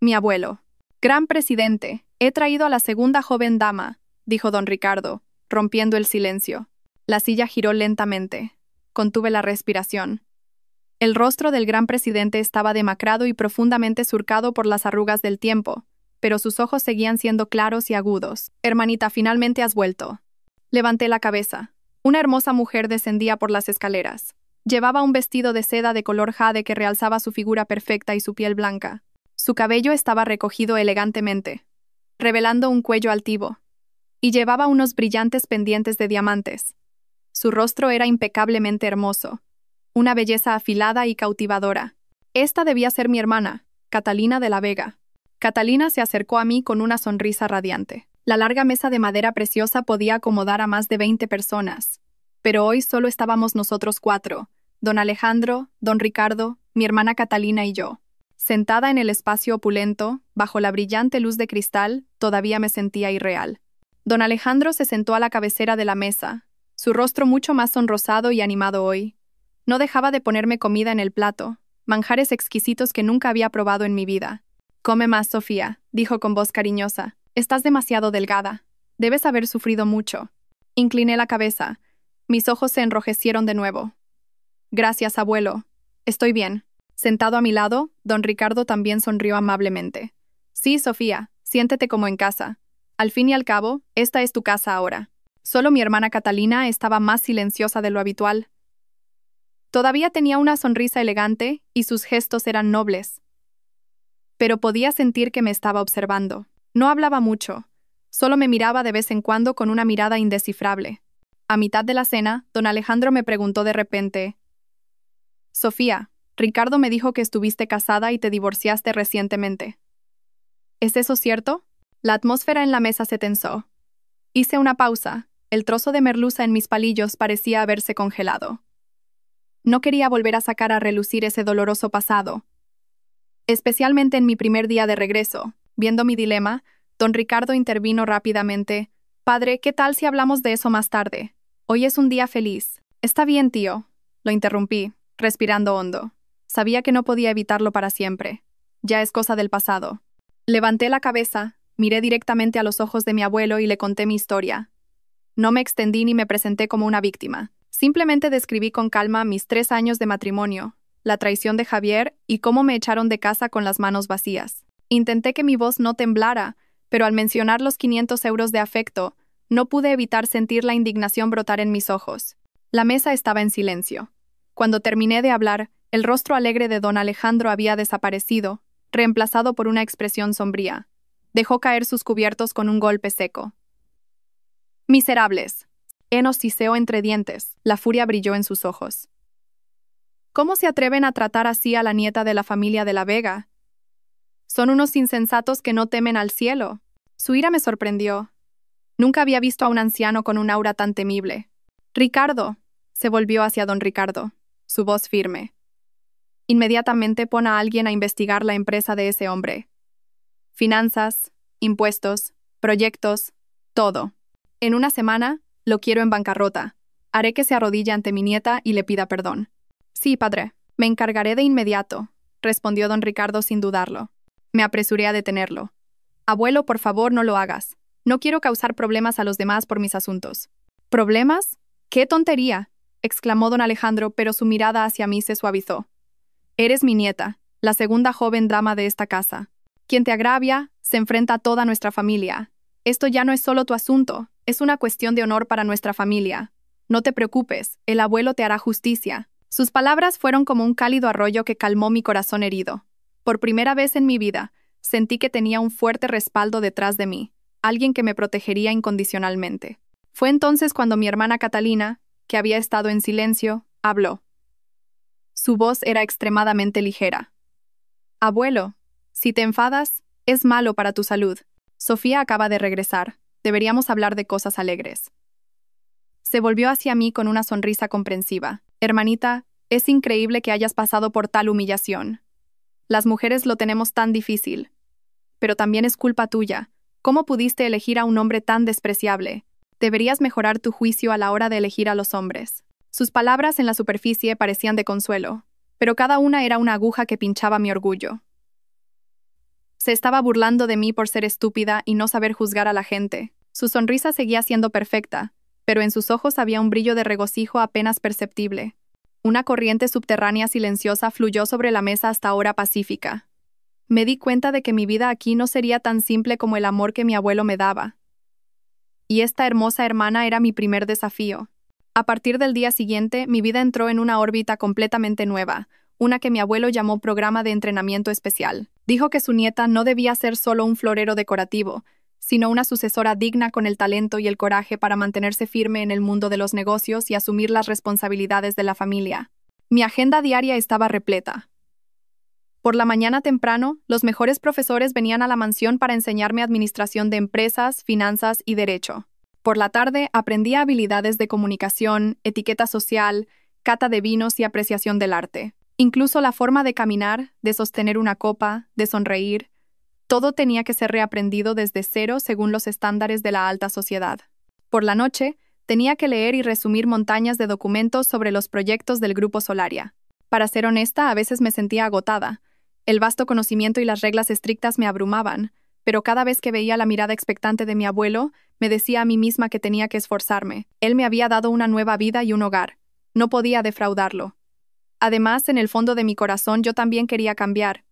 Mi abuelo. Gran presidente, he traído a la segunda joven dama, dijo don Ricardo, rompiendo el silencio. La silla giró lentamente. Contuve la respiración. El rostro del gran presidente estaba demacrado y profundamente surcado por las arrugas del tiempo, pero sus ojos seguían siendo claros y agudos. Hermanita, finalmente has vuelto. Levanté la cabeza. Una hermosa mujer descendía por las escaleras. Llevaba un vestido de seda de color jade que realzaba su figura perfecta y su piel blanca. Su cabello estaba recogido elegantemente, revelando un cuello altivo, y llevaba unos brillantes pendientes de diamantes. Su rostro era impecablemente hermoso, una belleza afilada y cautivadora. Esta debía ser mi hermana, Catalina de la Vega. Catalina se acercó a mí con una sonrisa radiante. La larga mesa de madera preciosa podía acomodar a más de 20 personas, pero hoy solo estábamos nosotros 4, don Alejandro, don Ricardo, mi hermana Catalina y yo. Sentada en el espacio opulento, bajo la brillante luz de cristal, todavía me sentía irreal. Don Alejandro se sentó a la cabecera de la mesa, su rostro mucho más sonrosado y animado hoy. No dejaba de ponerme comida en el plato, manjares exquisitos que nunca había probado en mi vida. «Come más, Sofía», dijo con voz cariñosa. «Estás demasiado delgada. Debes haber sufrido mucho». Incliné la cabeza. Mis ojos se enrojecieron de nuevo. «Gracias, abuelo. Estoy bien». Sentado a mi lado, don Ricardo también sonrió amablemente. «Sí, Sofía, siéntete como en casa. Al fin y al cabo, esta es tu casa ahora». Solo mi hermana Catalina estaba más silenciosa de lo habitual. Todavía tenía una sonrisa elegante y sus gestos eran nobles. Pero podía sentir que me estaba observando. No hablaba mucho, solo me miraba de vez en cuando con una mirada indescifrable. A mitad de la cena, don Alejandro me preguntó de repente: «Sofía, Ricardo me dijo que estuviste casada y te divorciaste recientemente. ¿Es eso cierto?» La atmósfera en la mesa se tensó. Hice una pausa. El trozo de merluza en mis palillos parecía haberse congelado. No quería volver a sacar a relucir ese doloroso pasado. Especialmente en mi primer día de regreso. Viendo mi dilema, don Ricardo intervino rápidamente. «Padre, ¿qué tal si hablamos de eso más tarde? Hoy es un día feliz». «Está bien, tío», lo interrumpí, respirando hondo. Sabía que no podía evitarlo para siempre. Ya es cosa del pasado. Levanté la cabeza, miré directamente a los ojos de mi abuelo y le conté mi historia. No me extendí ni me presenté como una víctima. Simplemente describí con calma mis 3 años de matrimonio, la traición de Javier y cómo me echaron de casa con las manos vacías. Intenté que mi voz no temblara, pero al mencionar los 500 euros de afecto, no pude evitar sentir la indignación brotar en mis ojos. La mesa estaba en silencio. Cuando terminé de hablar, el rostro alegre de don Alejandro había desaparecido, reemplazado por una expresión sombría. Dejó caer sus cubiertos con un golpe seco. «Miserables», Enos siseó entre dientes. La furia brilló en sus ojos. «¿Cómo se atreven a tratar así a la nieta de la familia de la Vega? Son unos insensatos que no temen al cielo». Su ira me sorprendió. Nunca había visto a un anciano con un aura tan temible. «Ricardo», se volvió hacia don Ricardo, su voz firme. «Inmediatamente pon a alguien a investigar la empresa de ese hombre. Finanzas, impuestos, proyectos, todo. En una semana, lo quiero en bancarrota. Haré que se arrodille ante mi nieta y le pida perdón». «Sí, padre, me encargaré de inmediato». respondió don Ricardo sin dudarlo. Me apresuré a detenerlo. Abuelo, por favor, no lo hagas. No quiero causar problemas a los demás por mis asuntos. ¿Problemas? ¡Qué tontería!, exclamó don Alejandro, pero su mirada hacia mí se suavizó. Eres mi nieta, la segunda joven dama de esta casa. Quien te agravia, se enfrenta a toda nuestra familia. Esto ya no es solo tu asunto, es una cuestión de honor para nuestra familia. No te preocupes, el abuelo te hará justicia. Sus palabras fueron como un cálido arroyo que calmó mi corazón herido. Por primera vez en mi vida, sentí que tenía un fuerte respaldo detrás de mí, alguien que me protegería incondicionalmente. Fue entonces cuando mi hermana Catalina, que había estado en silencio, habló. Su voz era extremadamente ligera. Abuelo, si te enfadas, es malo para tu salud. Sofía acaba de regresar. Deberíamos hablar de cosas alegres. Se volvió hacia mí con una sonrisa comprensiva. Hermanita, es increíble que hayas pasado por tal humillación. Las mujeres lo tenemos tan difícil. Pero también es culpa tuya. ¿Cómo pudiste elegir a un hombre tan despreciable? Deberías mejorar tu juicio a la hora de elegir a los hombres. Sus palabras en la superficie parecían de consuelo, pero cada una era una aguja que pinchaba mi orgullo. Se estaba burlando de mí por ser estúpida y no saber juzgar a la gente. Su sonrisa seguía siendo perfecta, pero en sus ojos había un brillo de regocijo apenas perceptible. Una corriente subterránea silenciosa fluyó sobre la mesa hasta ahora pacífica. Me di cuenta de que mi vida aquí no sería tan simple como el amor que mi abuelo me daba. Y esta hermosa hermana era mi primer desafío. A partir del día siguiente, mi vida entró en una órbita completamente nueva, una que mi abuelo llamó programa de entrenamiento especial. Dijo que su nieta no debía ser solo un florero decorativo, sino una sucesora digna con el talento y el coraje para mantenerse firme en el mundo de los negocios y asumir las responsabilidades de la familia. Mi agenda diaria estaba repleta. Por la mañana temprano, los mejores profesores venían a la mansión para enseñarme administración de empresas, finanzas y derecho. Por la tarde, aprendía habilidades de comunicación, etiqueta social, cata de vinos y apreciación del arte. Incluso la forma de caminar, de sostener una copa, de sonreír, todo tenía que ser reaprendido desde cero según los estándares de la alta sociedad. Por la noche, tenía que leer y resumir montañas de documentos sobre los proyectos del Grupo Solaria. Para ser honesta, a veces me sentía agotada. El vasto conocimiento y las reglas estrictas me abrumaban, pero cada vez que veía la mirada expectante de mi abuelo, me decía a mí misma que tenía que esforzarme. Él me había dado una nueva vida y un hogar. No podía defraudarlo. Además, en el fondo de mi corazón yo también quería cambiar.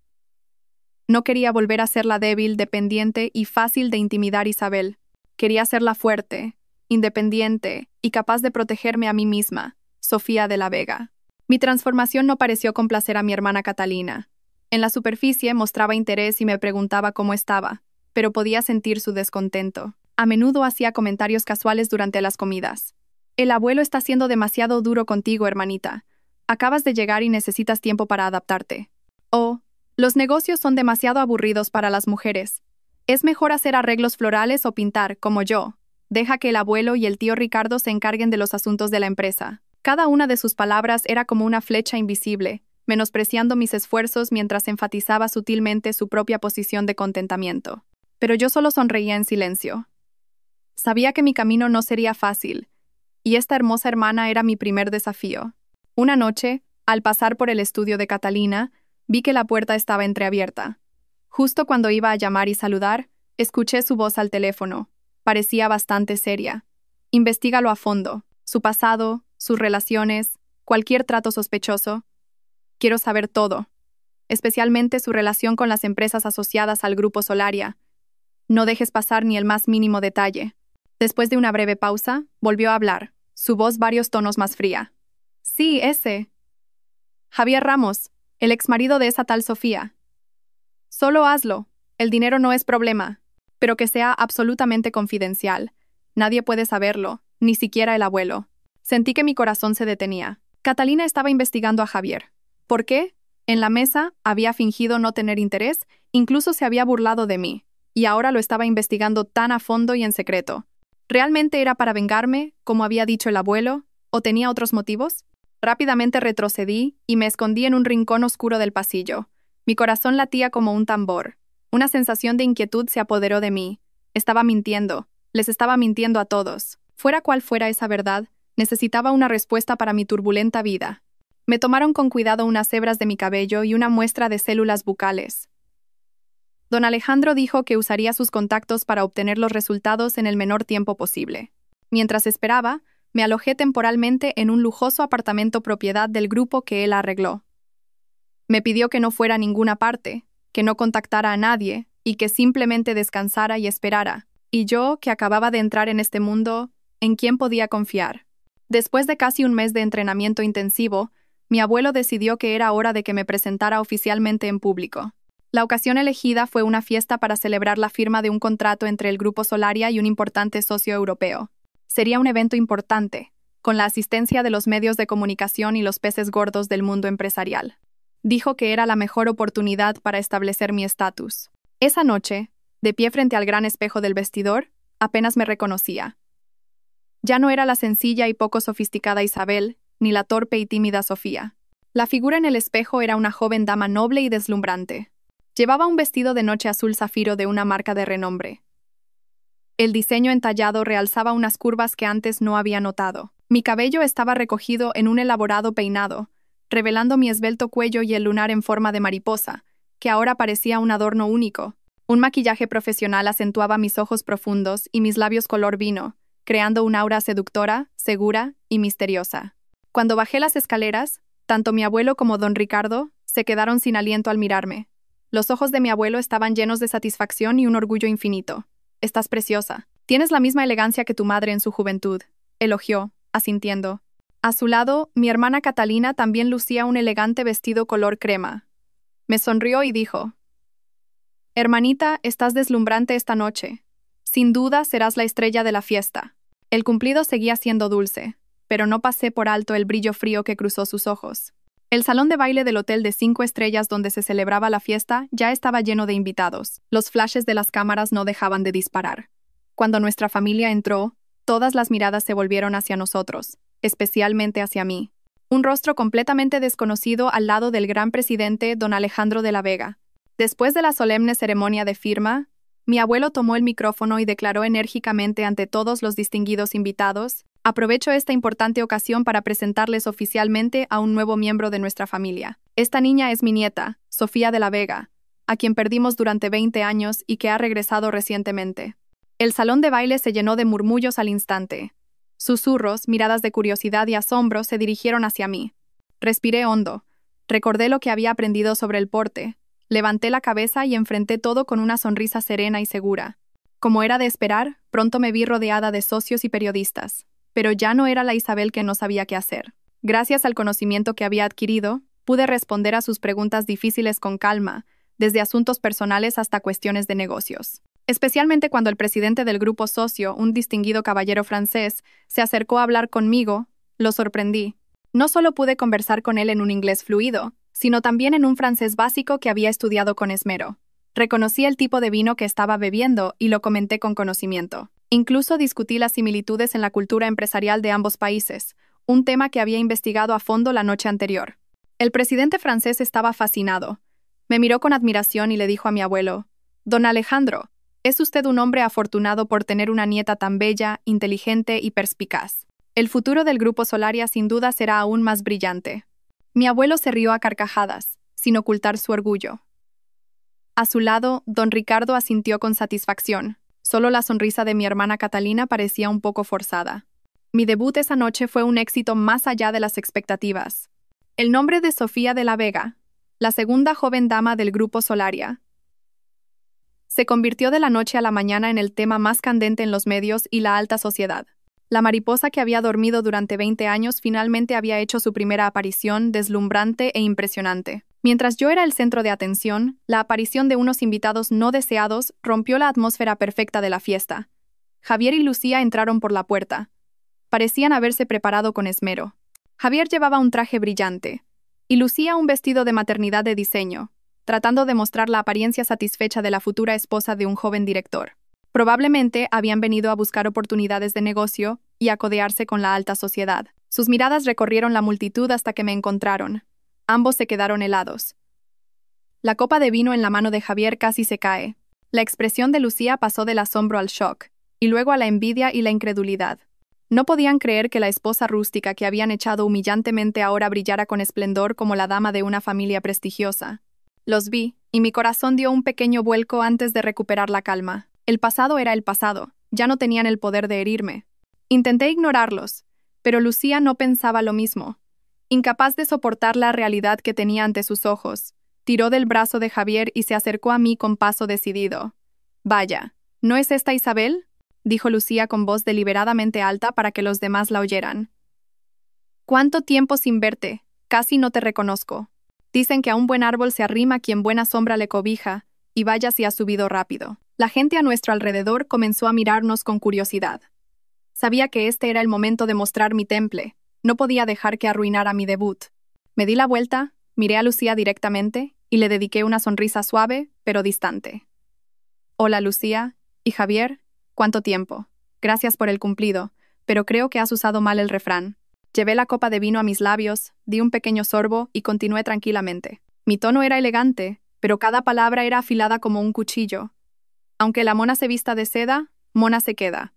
No quería volver a ser la débil, dependiente y fácil de intimidar Isabel. Quería ser la fuerte, independiente y capaz de protegerme a mí misma, Sofía de la Vega. Mi transformación no pareció complacer a mi hermana Catalina. En la superficie mostraba interés y me preguntaba cómo estaba, pero podía sentir su descontento. A menudo hacía comentarios casuales durante las comidas. El abuelo está siendo demasiado duro contigo, hermanita. Acabas de llegar y necesitas tiempo para adaptarte. Oh, los negocios son demasiado aburridos para las mujeres. Es mejor hacer arreglos florales o pintar, como yo. Deja que el abuelo y el tío Ricardo se encarguen de los asuntos de la empresa. Cada una de sus palabras era como una flecha invisible, menospreciando mis esfuerzos mientras enfatizaba sutilmente su propia posición de contentamiento. Pero yo solo sonreía en silencio. Sabía que mi camino no sería fácil, y esta hermosa hermana era mi primer desafío. Una noche, al pasar por el estudio de Catalina, vi que la puerta estaba entreabierta. Justo cuando iba a llamar y saludar, escuché su voz al teléfono. Parecía bastante seria. Investígalo a fondo, su pasado, sus relaciones, cualquier trato sospechoso. Quiero saber todo, especialmente su relación con las empresas asociadas al Grupo Solaria. No dejes pasar ni el más mínimo detalle. Después de una breve pausa, volvió a hablar, su voz varios tonos más fría. Sí, ese. Javier Ramos, el exmarido de esa tal Sofía. Solo hazlo. El dinero no es problema. Pero que sea absolutamente confidencial. Nadie puede saberlo, ni siquiera el abuelo. Sentí que mi corazón se detenía. Catalina estaba investigando a Javier. ¿Por qué? En la mesa había fingido no tener interés, incluso se había burlado de mí, y ahora lo estaba investigando tan a fondo y en secreto. ¿Realmente era para vengarme, como había dicho el abuelo, o tenía otros motivos? Rápidamente retrocedí y me escondí en un rincón oscuro del pasillo. Mi corazón latía como un tambor. Una sensación de inquietud se apoderó de mí. Estaba mintiendo. Les estaba mintiendo a todos. Fuera cual fuera esa verdad, necesitaba una respuesta para mi turbulenta vida. Me tomaron con cuidado unas hebras de mi cabello y una muestra de células bucales. Don Alejandro dijo que usaría sus contactos para obtener los resultados en el menor tiempo posible. Mientras esperaba, me alojé temporalmente en un lujoso apartamento propiedad del grupo que él arregló. Me pidió que no fuera a ninguna parte, que no contactara a nadie y que simplemente descansara y esperara. Y yo, que acababa de entrar en este mundo, ¿en quién podía confiar? Después de casi un mes de entrenamiento intensivo, mi abuelo decidió que era hora de que me presentara oficialmente en público. La ocasión elegida fue una fiesta para celebrar la firma de un contrato entre el Grupo Solaria y un importante socio europeo. Sería un evento importante, con la asistencia de los medios de comunicación y los peces gordos del mundo empresarial. Dijo que era la mejor oportunidad para establecer mi estatus. Esa noche, de pie frente al gran espejo del vestidor, apenas me reconocía. Ya no era la sencilla y poco sofisticada Isabel, ni la torpe y tímida Sofía. La figura en el espejo era una joven dama noble y deslumbrante. Llevaba un vestido de noche azul zafiro de una marca de renombre. El diseño entallado realzaba unas curvas que antes no había notado. Mi cabello estaba recogido en un elaborado peinado, revelando mi esbelto cuello y el lunar en forma de mariposa, que ahora parecía un adorno único. Un maquillaje profesional acentuaba mis ojos profundos y mis labios color vino, creando un aura seductora, segura y misteriosa. Cuando bajé las escaleras, tanto mi abuelo como don Ricardo se quedaron sin aliento al mirarme. Los ojos de mi abuelo estaban llenos de satisfacción y un orgullo infinito. «Estás preciosa. Tienes la misma elegancia que tu madre en su juventud», elogió, asintiendo. A su lado, mi hermana Catalina también lucía un elegante vestido color crema. Me sonrió y dijo: «Hermanita, estás deslumbrante esta noche. Sin duda serás la estrella de la fiesta». El cumplido seguía siendo dulce, pero no pasé por alto el brillo frío que cruzó sus ojos. El salón de baile del hotel de 5 estrellas donde se celebraba la fiesta ya estaba lleno de invitados. Los flashes de las cámaras no dejaban de disparar. Cuando nuestra familia entró, todas las miradas se volvieron hacia nosotros, especialmente hacia mí. Un rostro completamente desconocido al lado del gran presidente don Alejandro de la Vega. Después de la solemne ceremonia de firma, mi abuelo tomó el micrófono y declaró enérgicamente ante todos los distinguidos invitados: «Aprovecho esta importante ocasión para presentarles oficialmente a un nuevo miembro de nuestra familia. Esta niña es mi nieta, Sofía de la Vega, a quien perdimos durante 20 años y que ha regresado recientemente». El salón de baile se llenó de murmullos al instante. Susurros, miradas de curiosidad y asombro se dirigieron hacia mí. Respiré hondo. Recordé lo que había aprendido sobre el porte. Levanté la cabeza y enfrenté todo con una sonrisa serena y segura. Como era de esperar, pronto me vi rodeada de socios y periodistas. Pero ya no era la Isabel que no sabía qué hacer. Gracias al conocimiento que había adquirido, pude responder a sus preguntas difíciles con calma, desde asuntos personales hasta cuestiones de negocios. Especialmente cuando el presidente del grupo socio, un distinguido caballero francés, se acercó a hablar conmigo, lo sorprendí. No solo pude conversar con él en un inglés fluido, sino también en un francés básico que había estudiado con esmero. Reconocí el tipo de vino que estaba bebiendo y lo comenté con conocimiento. Incluso discutí las similitudes en la cultura empresarial de ambos países, un tema que había investigado a fondo la noche anterior. El presidente francés estaba fascinado. Me miró con admiración y le dijo a mi abuelo: «Don Alejandro, es usted un hombre afortunado por tener una nieta tan bella, inteligente y perspicaz. El futuro del Grupo Solaria sin duda será aún más brillante». Mi abuelo se rió a carcajadas, sin ocultar su orgullo. A su lado, don Ricardo asintió con satisfacción. Solo la sonrisa de mi hermana Catalina parecía un poco forzada. Mi debut esa noche fue un éxito más allá de las expectativas. El nombre de Sofía de la Vega, la segunda joven dama del Grupo Solaria, se convirtió de la noche a la mañana en el tema más candente en los medios y la alta sociedad. La mariposa que había dormido durante 20 años finalmente había hecho su primera aparición, deslumbrante e impresionante. Mientras yo era el centro de atención, la aparición de unos invitados no deseados rompió la atmósfera perfecta de la fiesta. Javier y Lucía entraron por la puerta. Parecían haberse preparado con esmero. Javier llevaba un traje brillante, y Lucía un vestido de maternidad de diseño, tratando de mostrar la apariencia satisfecha de la futura esposa de un joven director. Probablemente habían venido a buscar oportunidades de negocio y a codearse con la alta sociedad. Sus miradas recorrieron la multitud hasta que me encontraron. Ambos se quedaron helados. La copa de vino en la mano de Javier casi se cae. La expresión de Lucía pasó del asombro al shock, y luego a la envidia y la incredulidad. No podían creer que la esposa rústica que habían echado humillantemente ahora brillara con esplendor como la dama de una familia prestigiosa. Los vi, y mi corazón dio un pequeño vuelco antes de recuperar la calma. El pasado era el pasado, ya no tenían el poder de herirme. Intenté ignorarlos, pero Lucía no pensaba lo mismo. Incapaz de soportar la realidad que tenía ante sus ojos, tiró del brazo de Javier y se acercó a mí con paso decidido. «Vaya, ¿no es esta Isabel?», dijo Lucía con voz deliberadamente alta para que los demás la oyeran. «¿Cuánto tiempo sin verte? Casi no te reconozco. Dicen que a un buen árbol se arrima quien buena sombra le cobija, y vaya si ha subido rápido». La gente a nuestro alrededor comenzó a mirarnos con curiosidad. Sabía que este era el momento de mostrar mi temple. No podía dejar que arruinara mi debut. Me di la vuelta, miré a Lucía directamente y le dediqué una sonrisa suave, pero distante. «Hola, Lucía. ¿Y Javier? ¿Cuánto tiempo? Gracias por el cumplido, pero creo que has usado mal el refrán». Llevé la copa de vino a mis labios, di un pequeño sorbo y continué tranquilamente. Mi tono era elegante, pero cada palabra era afilada como un cuchillo. Aunque la mona se vista de seda, mona se queda.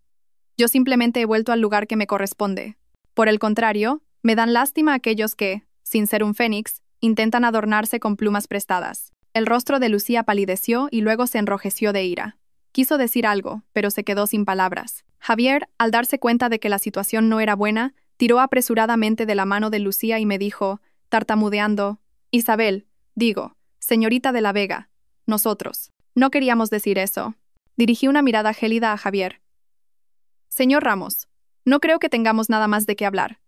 Yo simplemente he vuelto al lugar que me corresponde. Por el contrario, me dan lástima aquellos que, sin ser un fénix, intentan adornarse con plumas prestadas. El rostro de Lucía palideció y luego se enrojeció de ira. Quiso decir algo, pero se quedó sin palabras. Javier, al darse cuenta de que la situación no era buena, tiró apresuradamente de la mano de Lucía y me dijo, tartamudeando, «Isabel, digo, señorita de la Vega, nosotros. No queríamos decir eso». Dirigí una mirada gélida a Javier. «Señor Ramos, no creo que tengamos nada más de qué hablar.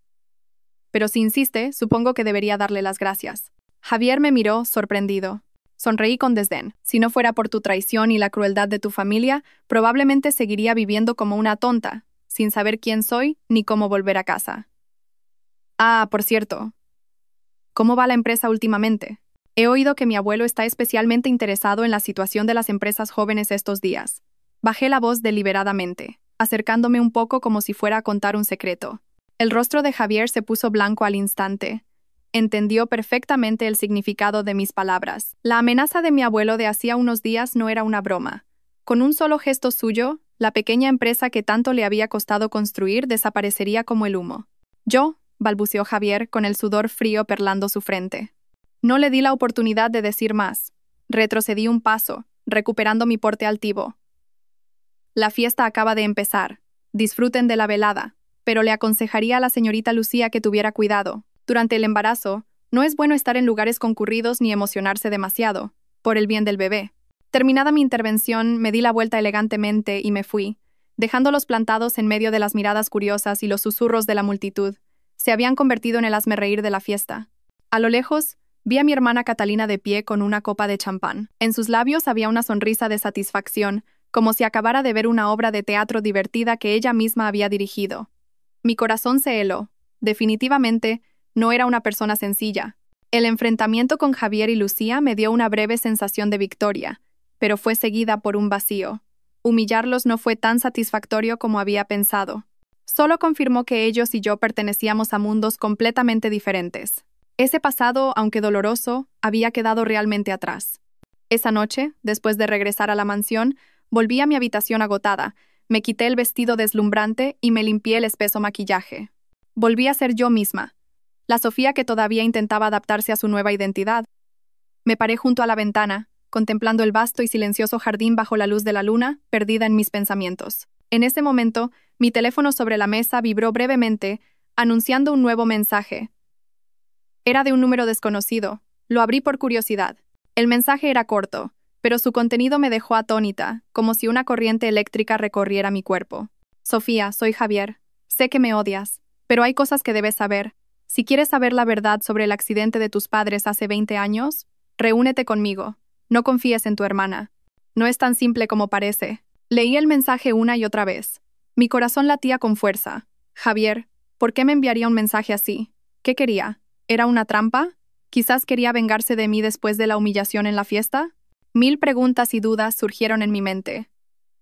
Pero si insiste, supongo que debería darle las gracias». Javier me miró, sorprendido. Sonreí con desdén. «Si no fuera por tu traición y la crueldad de tu familia, probablemente seguiría viviendo como una tonta, sin saber quién soy ni cómo volver a casa». «Ah, por cierto, ¿cómo va la empresa últimamente? He oído que mi abuelo está especialmente interesado en la situación de las empresas jóvenes estos días». Bajé la voz deliberadamente, acercándome un poco como si fuera a contar un secreto. El rostro de Javier se puso blanco al instante. Entendió perfectamente el significado de mis palabras. La amenaza de mi abuelo de hacía unos días no era una broma. Con un solo gesto suyo, la pequeña empresa que tanto le había costado construir desaparecería como el humo. «Yo», balbuceó Javier con el sudor frío perlando su frente. No le di la oportunidad de decir más. Retrocedí un paso, recuperando mi porte altivo. «La fiesta acaba de empezar. Disfruten de la velada, pero le aconsejaría a la señorita Lucía que tuviera cuidado. Durante el embarazo, no es bueno estar en lugares concurridos ni emocionarse demasiado, por el bien del bebé». Terminada mi intervención, me di la vuelta elegantemente y me fui, dejándolos plantados en medio de las miradas curiosas y los susurros de la multitud. Se habían convertido en el hazmerreír de la fiesta. A lo lejos, vi a mi hermana Catalina de pie con una copa de champán. En sus labios había una sonrisa de satisfacción, como si acabara de ver una obra de teatro divertida que ella misma había dirigido. Mi corazón se heló. Definitivamente, no era una persona sencilla. El enfrentamiento con Javier y Lucía me dio una breve sensación de victoria, pero fue seguida por un vacío. Humillarlos no fue tan satisfactorio como había pensado. Solo confirmó que ellos y yo pertenecíamos a mundos completamente diferentes. Ese pasado, aunque doloroso, había quedado realmente atrás. Esa noche, después de regresar a la mansión, volví a mi habitación agotada, me quité el vestido deslumbrante y me limpié el espeso maquillaje. Volví a ser yo misma, la Sofía que todavía intentaba adaptarse a su nueva identidad. Me paré junto a la ventana, contemplando el vasto y silencioso jardín bajo la luz de la luna, perdida en mis pensamientos. En ese momento, mi teléfono sobre la mesa vibró brevemente, anunciando un nuevo mensaje. Era de un número desconocido. Lo abrí por curiosidad. El mensaje era corto, pero su contenido me dejó atónita, como si una corriente eléctrica recorriera mi cuerpo. «Sofía, soy Javier. Sé que me odias, pero hay cosas que debes saber. Si quieres saber la verdad sobre el accidente de tus padres hace 20 años, reúnete conmigo. No confíes en tu hermana. No es tan simple como parece». Leí el mensaje una y otra vez. Mi corazón latía con fuerza. Javier, ¿por qué me enviaría un mensaje así? ¿Qué quería? ¿Era una trampa? ¿Quizás quería vengarse de mí después de la humillación en la fiesta? 1000 preguntas y dudas surgieron en mi mente.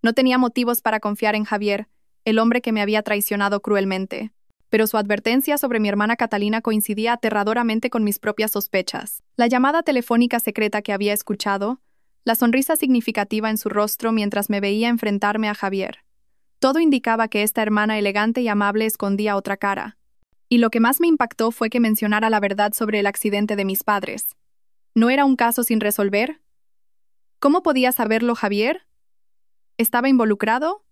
No tenía motivos para confiar en Javier, el hombre que me había traicionado cruelmente. Pero su advertencia sobre mi hermana Catalina coincidía aterradoramente con mis propias sospechas. La llamada telefónica secreta que había escuchado, la sonrisa significativa en su rostro mientras me veía enfrentarme a Javier. Todo indicaba que esta hermana elegante y amable escondía otra cara. Y lo que más me impactó fue que mencionara la verdad sobre el accidente de mis padres. ¿No era un caso sin resolver? ¿Cómo podía saberlo Javier? ¿Estaba involucrado?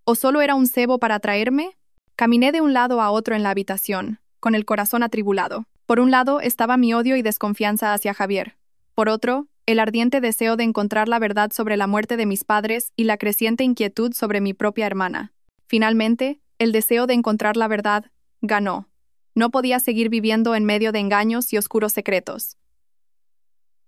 ¿O solo era un cebo para atraerme? Caminé de un lado a otro en la habitación, con el corazón atribulado. Por un lado estaba mi odio y desconfianza hacia Javier. Por otro, el ardiente deseo de encontrar la verdad sobre la muerte de mis padres y la creciente inquietud sobre mi propia hermana. Finalmente, el deseo de encontrar la verdad ganó. No podía seguir viviendo en medio de engaños y oscuros secretos.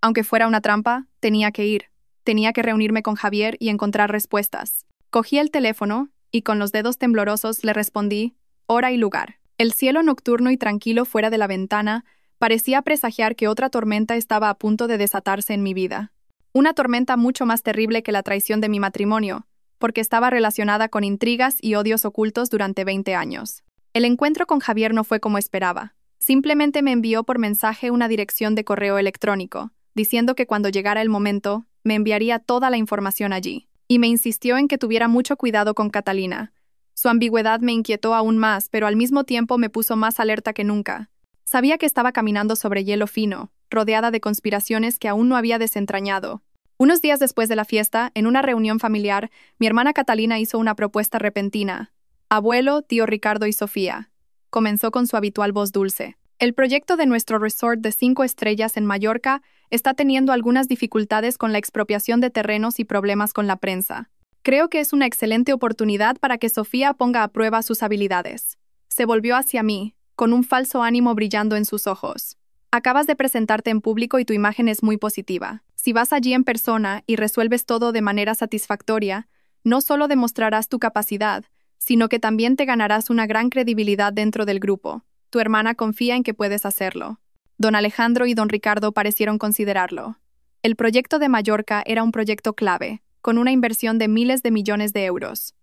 Aunque fuera una trampa, tenía que ir. Tenía que reunirme con Javier y encontrar respuestas. Cogí el teléfono y con los dedos temblorosos le respondí, hora y lugar. El cielo nocturno y tranquilo fuera de la ventana parecía presagiar que otra tormenta estaba a punto de desatarse en mi vida. Una tormenta mucho más terrible que la traición de mi matrimonio, porque estaba relacionada con intrigas y odios ocultos durante 20 años. El encuentro con Javier no fue como esperaba. Simplemente me envió por mensaje una dirección de correo electrónico, diciendo que cuando llegara el momento, me enviaría toda la información allí. Y me insistió en que tuviera mucho cuidado con Catalina. Su ambigüedad me inquietó aún más, pero al mismo tiempo me puso más alerta que nunca. Sabía que estaba caminando sobre hielo fino, rodeada de conspiraciones que aún no había desentrañado. Unos días después de la fiesta, en una reunión familiar, mi hermana Catalina hizo una propuesta repentina. Abuelo, tío Ricardo y Sofía. Comenzó con su habitual voz dulce. El proyecto de nuestro resort de 5 estrellas en Mallorca está teniendo algunas dificultades con la expropiación de terrenos y problemas con la prensa. Creo que es una excelente oportunidad para que Sofía ponga a prueba sus habilidades. Se volvió hacia mí, con un falso ánimo brillando en sus ojos. Acabas de presentarte en público y tu imagen es muy positiva. Si vas allí en persona y resuelves todo de manera satisfactoria, no solo demostrarás tu capacidad, sino que también te ganarás una gran credibilidad dentro del grupo. Tu hermana confía en que puedes hacerlo. Don Alejandro y don Ricardo parecieron considerarlo. El proyecto de Mallorca era un proyecto clave, con una inversión de miles de millones de euros.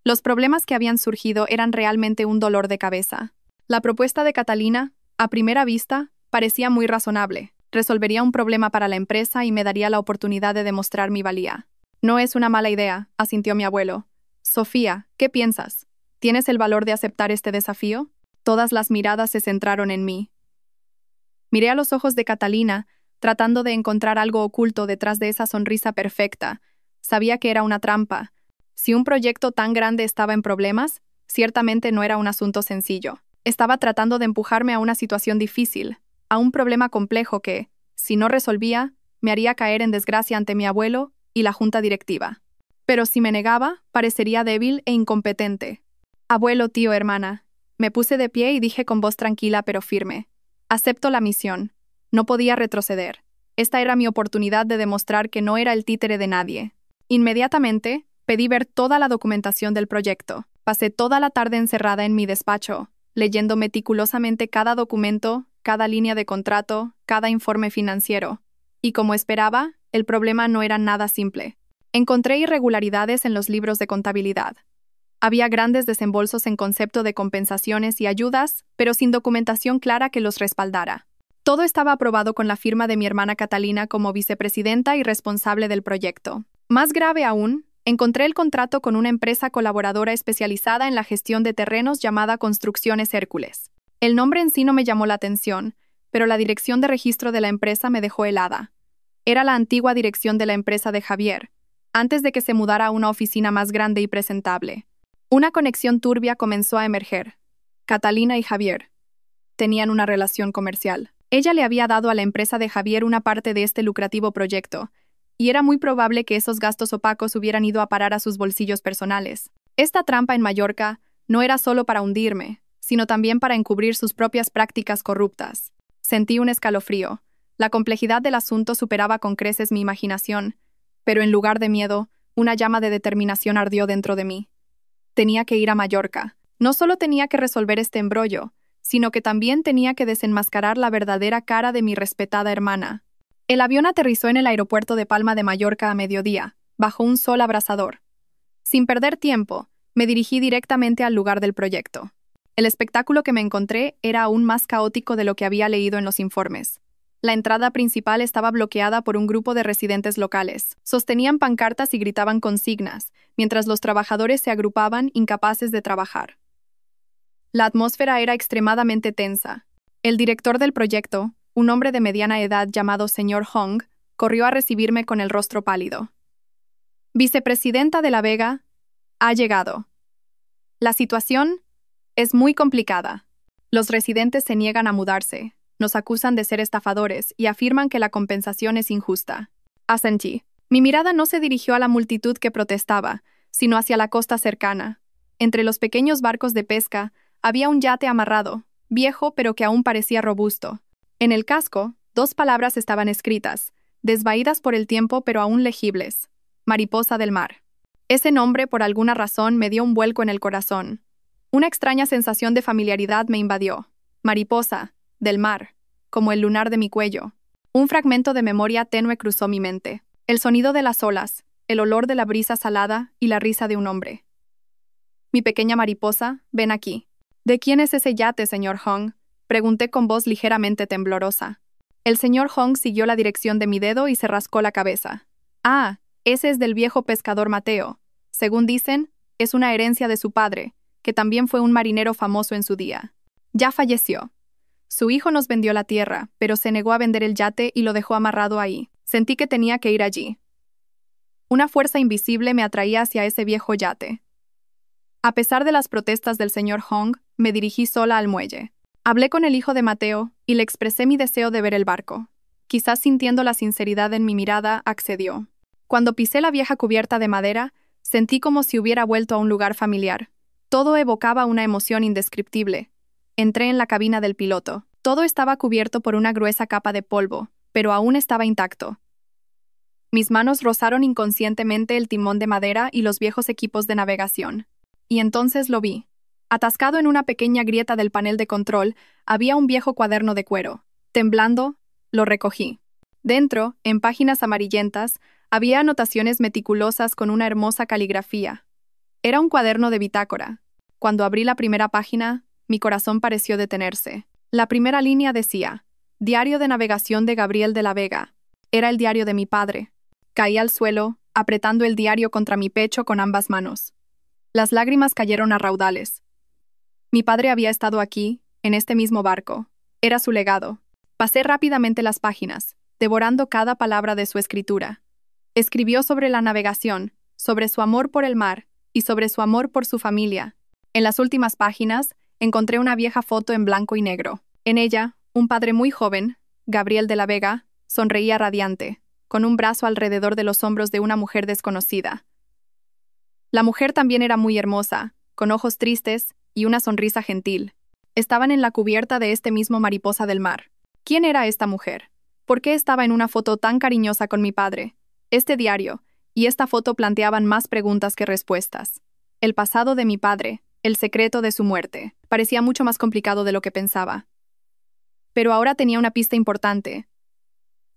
Los problemas que habían surgido eran realmente un dolor de cabeza. La propuesta de Catalina, a primera vista, parecía muy razonable. Resolvería un problema para la empresa y me daría la oportunidad de demostrar mi valía. No es una mala idea, asintió mi abuelo. Sofía, ¿qué piensas? ¿Tienes el valor de aceptar este desafío? Todas las miradas se centraron en mí. Miré a los ojos de Catalina, tratando de encontrar algo oculto detrás de esa sonrisa perfecta. Sabía que era una trampa. Si un proyecto tan grande estaba en problemas, ciertamente no era un asunto sencillo. Estaba tratando de empujarme a una situación difícil, a un problema complejo que, si no resolvía, me haría caer en desgracia ante mi abuelo y la junta directiva. Pero si me negaba, parecería débil e incompetente. Abuelo, tío, hermana. Me puse de pie y dije con voz tranquila pero firme. Acepto la misión. No podía retroceder. Esta era mi oportunidad de demostrar que no era el títere de nadie. Inmediatamente, pedí ver toda la documentación del proyecto. Pasé toda la tarde encerrada en mi despacho, leyendo meticulosamente cada documento, cada línea de contrato, cada informe financiero. Y como esperaba, el problema no era nada simple. Encontré irregularidades en los libros de contabilidad. Había grandes desembolsos en concepto de compensaciones y ayudas, pero sin documentación clara que los respaldara. Todo estaba aprobado con la firma de mi hermana Catalina como vicepresidenta y responsable del proyecto. Más grave aún, encontré el contrato con una empresa colaboradora especializada en la gestión de terrenos llamada Construcciones Hércules. El nombre en sí no me llamó la atención, pero la dirección de registro de la empresa me dejó helada. Era la antigua dirección de la empresa de Javier, antes de que se mudara a una oficina más grande y presentable. Una conexión turbia comenzó a emerger. Catalina y Javier tenían una relación comercial. Ella le había dado a la empresa de Javier una parte de este lucrativo proyecto, y era muy probable que esos gastos opacos hubieran ido a parar a sus bolsillos personales. Esta trampa en Mallorca no era solo para hundirme, sino también para encubrir sus propias prácticas corruptas. Sentí un escalofrío. La complejidad del asunto superaba con creces mi imaginación, pero en lugar de miedo, una llama de determinación ardió dentro de mí. Tenía que ir a Mallorca. No solo tenía que resolver este embrollo, sino que también tenía que desenmascarar la verdadera cara de mi respetada hermana. El avión aterrizó en el aeropuerto de Palma de Mallorca a mediodía, bajo un sol abrasador. Sin perder tiempo, me dirigí directamente al lugar del proyecto. El espectáculo que me encontré era aún más caótico de lo que había leído en los informes. La entrada principal estaba bloqueada por un grupo de residentes locales. Sostenían pancartas y gritaban consignas, mientras los trabajadores se agrupaban incapaces de trabajar. La atmósfera era extremadamente tensa. El director del proyecto, un hombre de mediana edad llamado señor Hong, corrió a recibirme con el rostro pálido. Vicepresidenta de La Vega, ha llegado. La situación es muy complicada. Los residentes se niegan a mudarse, nos acusan de ser estafadores y afirman que la compensación es injusta. Asentí. Mi mirada no se dirigió a la multitud que protestaba, sino hacia la costa cercana. Entre los pequeños barcos de pesca había un yate amarrado, viejo pero que aún parecía robusto. En el casco, 2 palabras estaban escritas, desvaídas por el tiempo pero aún legibles: Mariposa del Mar. Ese nombre, por alguna razón, me dio un vuelco en el corazón. Una extraña sensación de familiaridad me invadió. Mariposa, del mar, como el lunar de mi cuello. Un fragmento de memoria tenue cruzó mi mente. El sonido de las olas, el olor de la brisa salada y la risa de un hombre. Mi pequeña mariposa, ven aquí. ¿De quién es ese yate, señor Hong?, pregunté con voz ligeramente temblorosa. El señor Hong siguió la dirección de mi dedo y se rascó la cabeza. Ah, ese es del viejo pescador Mateo. Según dicen, es una herencia de su padre, que también fue un marinero famoso en su día. Ya falleció. Su hijo nos vendió la tierra, pero se negó a vender el yate y lo dejó amarrado ahí. Sentí que tenía que ir allí. Una fuerza invisible me atraía hacia ese viejo yate. A pesar de las protestas del señor Hong, me dirigí sola al muelle. Hablé con el hijo de Mateo y le expresé mi deseo de ver el barco. Quizás sintiendo la sinceridad en mi mirada, accedió. Cuando pisé la vieja cubierta de madera, sentí como si hubiera vuelto a un lugar familiar. Todo evocaba una emoción indescriptible. Entré en la cabina del piloto. Todo estaba cubierto por una gruesa capa de polvo, pero aún estaba intacto. Mis manos rozaron inconscientemente el timón de madera y los viejos equipos de navegación. Y entonces lo vi. Atascado en una pequeña grieta del panel de control, había un viejo cuaderno de cuero. Temblando, lo recogí. Dentro, en páginas amarillentas, había anotaciones meticulosas con una hermosa caligrafía. Era un cuaderno de bitácora. Cuando abrí la primera página, mi corazón pareció detenerse. La primera línea decía: Diario de navegación de Gabriel de la Vega. Era el diario de mi padre. Caí al suelo, apretando el diario contra mi pecho con ambas manos. Las lágrimas cayeron a raudales. Mi padre había estado aquí, en este mismo barco. Era su legado. Pasé rápidamente las páginas, devorando cada palabra de su escritura. Escribió sobre la navegación, sobre su amor por el mar y sobre su amor por su familia. En las últimas páginas, encontré una vieja foto en blanco y negro. En ella, un padre muy joven, Gabriel de la Vega, sonreía radiante, con un brazo alrededor de los hombros de una mujer desconocida. La mujer también era muy hermosa, con ojos tristes y una sonrisa gentil. Estaban en la cubierta de este mismo Mariposa del Mar. ¿Quién era esta mujer? ¿Por qué estaba en una foto tan cariñosa con mi padre? Este diario y esta foto planteaban más preguntas que respuestas. El pasado de mi padre, el secreto de su muerte, parecía mucho más complicado de lo que pensaba. Pero ahora tenía una pista importante,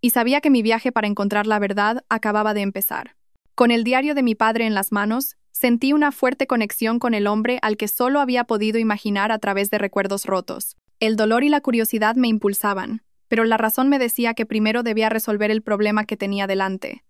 y sabía que mi viaje para encontrar la verdad acababa de empezar. Con el diario de mi padre en las manos, sentí una fuerte conexión con el hombre al que solo había podido imaginar a través de recuerdos rotos. El dolor y la curiosidad me impulsaban, pero la razón me decía que primero debía resolver el problema que tenía delante.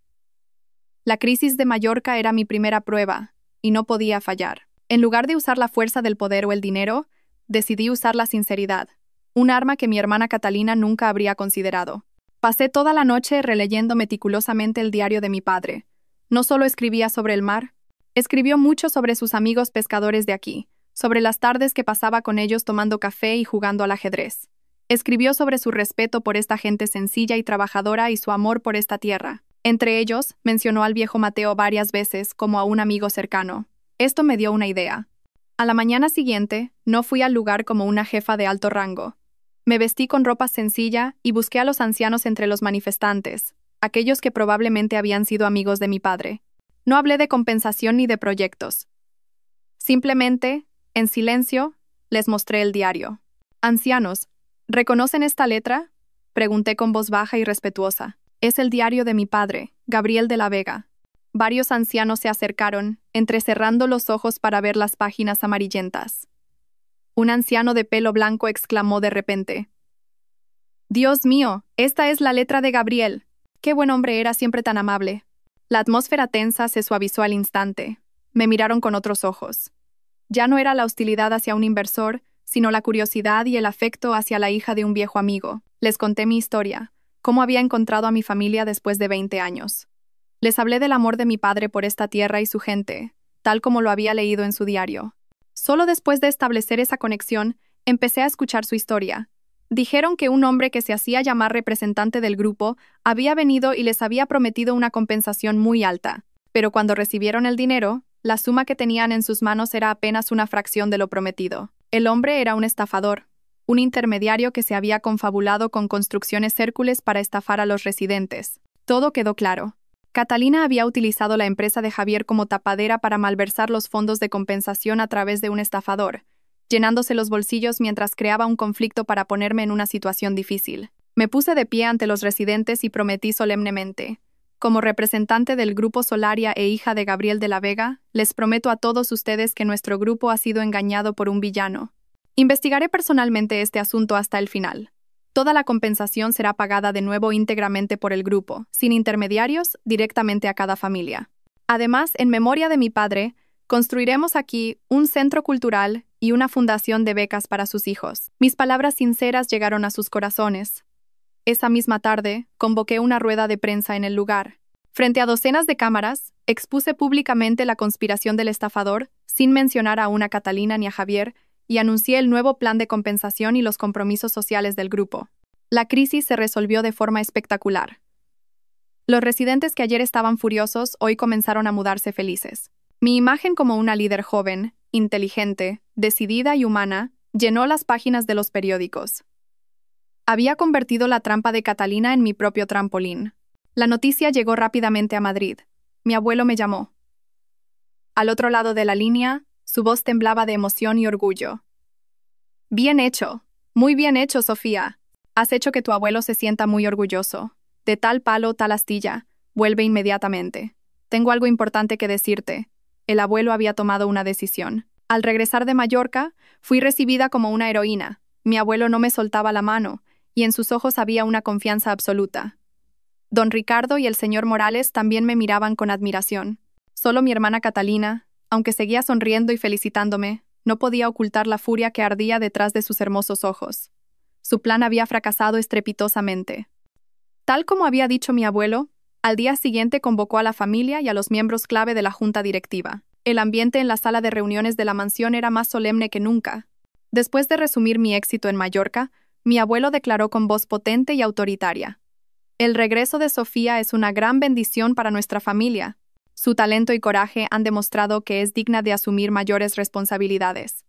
La crisis de Mallorca era mi primera prueba, y no podía fallar. En lugar de usar la fuerza del poder o el dinero, decidí usar la sinceridad, un arma que mi hermana Catalina nunca habría considerado. Pasé toda la noche releyendo meticulosamente el diario de mi padre. No solo escribía sobre el mar, escribió mucho sobre sus amigos pescadores de aquí, sobre las tardes que pasaba con ellos tomando café y jugando al ajedrez. Escribió sobre su respeto por esta gente sencilla y trabajadora y su amor por esta tierra. Entre ellos, mencionó al viejo Mateo varias veces como a un amigo cercano. Esto me dio una idea. A la mañana siguiente, no fui al lugar como una jefa de alto rango. Me vestí con ropa sencilla y busqué a los ancianos entre los manifestantes, aquellos que probablemente habían sido amigos de mi padre. No hablé de compensación ni de proyectos. Simplemente, en silencio, les mostré el diario. Ancianos, ¿reconocen esta letra?, pregunté con voz baja y respetuosa. Es el diario de mi padre, Gabriel de la Vega. Varios ancianos se acercaron, entrecerrando los ojos para ver las páginas amarillentas. Un anciano de pelo blanco exclamó de repente: Dios mío, esta es la letra de Gabriel. Qué buen hombre era, siempre tan amable. La atmósfera tensa se suavizó al instante. Me miraron con otros ojos. Ya no era la hostilidad hacia un inversor, sino la curiosidad y el afecto hacia la hija de un viejo amigo. Les conté mi historia, cómo había encontrado a mi familia después de 20 años. Les hablé del amor de mi padre por esta tierra y su gente, tal como lo había leído en su diario. Solo después de establecer esa conexión, empecé a escuchar su historia. Dijeron que un hombre que se hacía llamar representante del grupo había venido y les había prometido una compensación muy alta, pero cuando recibieron el dinero, la suma que tenían en sus manos era apenas una fracción de lo prometido. El hombre era un estafador, un intermediario que se había confabulado con Construcciones Hércules para estafar a los residentes. Todo quedó claro. Catalina había utilizado la empresa de Javier como tapadera para malversar los fondos de compensación a través de un estafador, llenándose los bolsillos mientras creaba un conflicto para ponerme en una situación difícil. Me puse de pie ante los residentes y prometí solemnemente: como representante del Grupo Solaria e hija de Gabriel de la Vega, les prometo a todos ustedes que nuestro grupo ha sido engañado por un villano. Investigaré personalmente este asunto hasta el final. Toda la compensación será pagada de nuevo íntegramente por el grupo, sin intermediarios, directamente a cada familia. Además, en memoria de mi padre, construiremos aquí un centro cultural y una fundación de becas para sus hijos. Mis palabras sinceras llegaron a sus corazones. Esa misma tarde, convoqué una rueda de prensa en el lugar. Frente a docenas de cámaras, expuse públicamente la conspiración del estafador, sin mencionar aún a Catalina ni a Javier, y anuncié el nuevo plan de compensación y los compromisos sociales del grupo. La crisis se resolvió de forma espectacular. Los residentes que ayer estaban furiosos hoy comenzaron a mudarse felices. Mi imagen como una líder joven, inteligente, decidida y humana, llenó las páginas de los periódicos. Había convertido la trampa de Catalina en mi propio trampolín. La noticia llegó rápidamente a Madrid. Mi abuelo me llamó. Al otro lado de la línea, su voz temblaba de emoción y orgullo. Bien hecho. Muy bien hecho, Sofía. Has hecho que tu abuelo se sienta muy orgulloso. De tal palo, tal astilla. Vuelve inmediatamente. Tengo algo importante que decirte. El abuelo había tomado una decisión. Al regresar de Mallorca, fui recibida como una heroína. Mi abuelo no me soltaba la mano, y en sus ojos había una confianza absoluta. Don Ricardo y el señor Morales también me miraban con admiración. Solo mi hermana Catalina, aunque seguía sonriendo y felicitándome, no podía ocultar la furia que ardía detrás de sus hermosos ojos. Su plan había fracasado estrepitosamente. Tal como había dicho mi abuelo, al día siguiente convocó a la familia y a los miembros clave de la junta directiva. El ambiente en la sala de reuniones de la mansión era más solemne que nunca. Después de resumir mi éxito en Mallorca, mi abuelo declaró con voz potente y autoritaria: el regreso de Sofía es una gran bendición para nuestra familia. Su talento y coraje han demostrado que es digna de asumir mayores responsabilidades.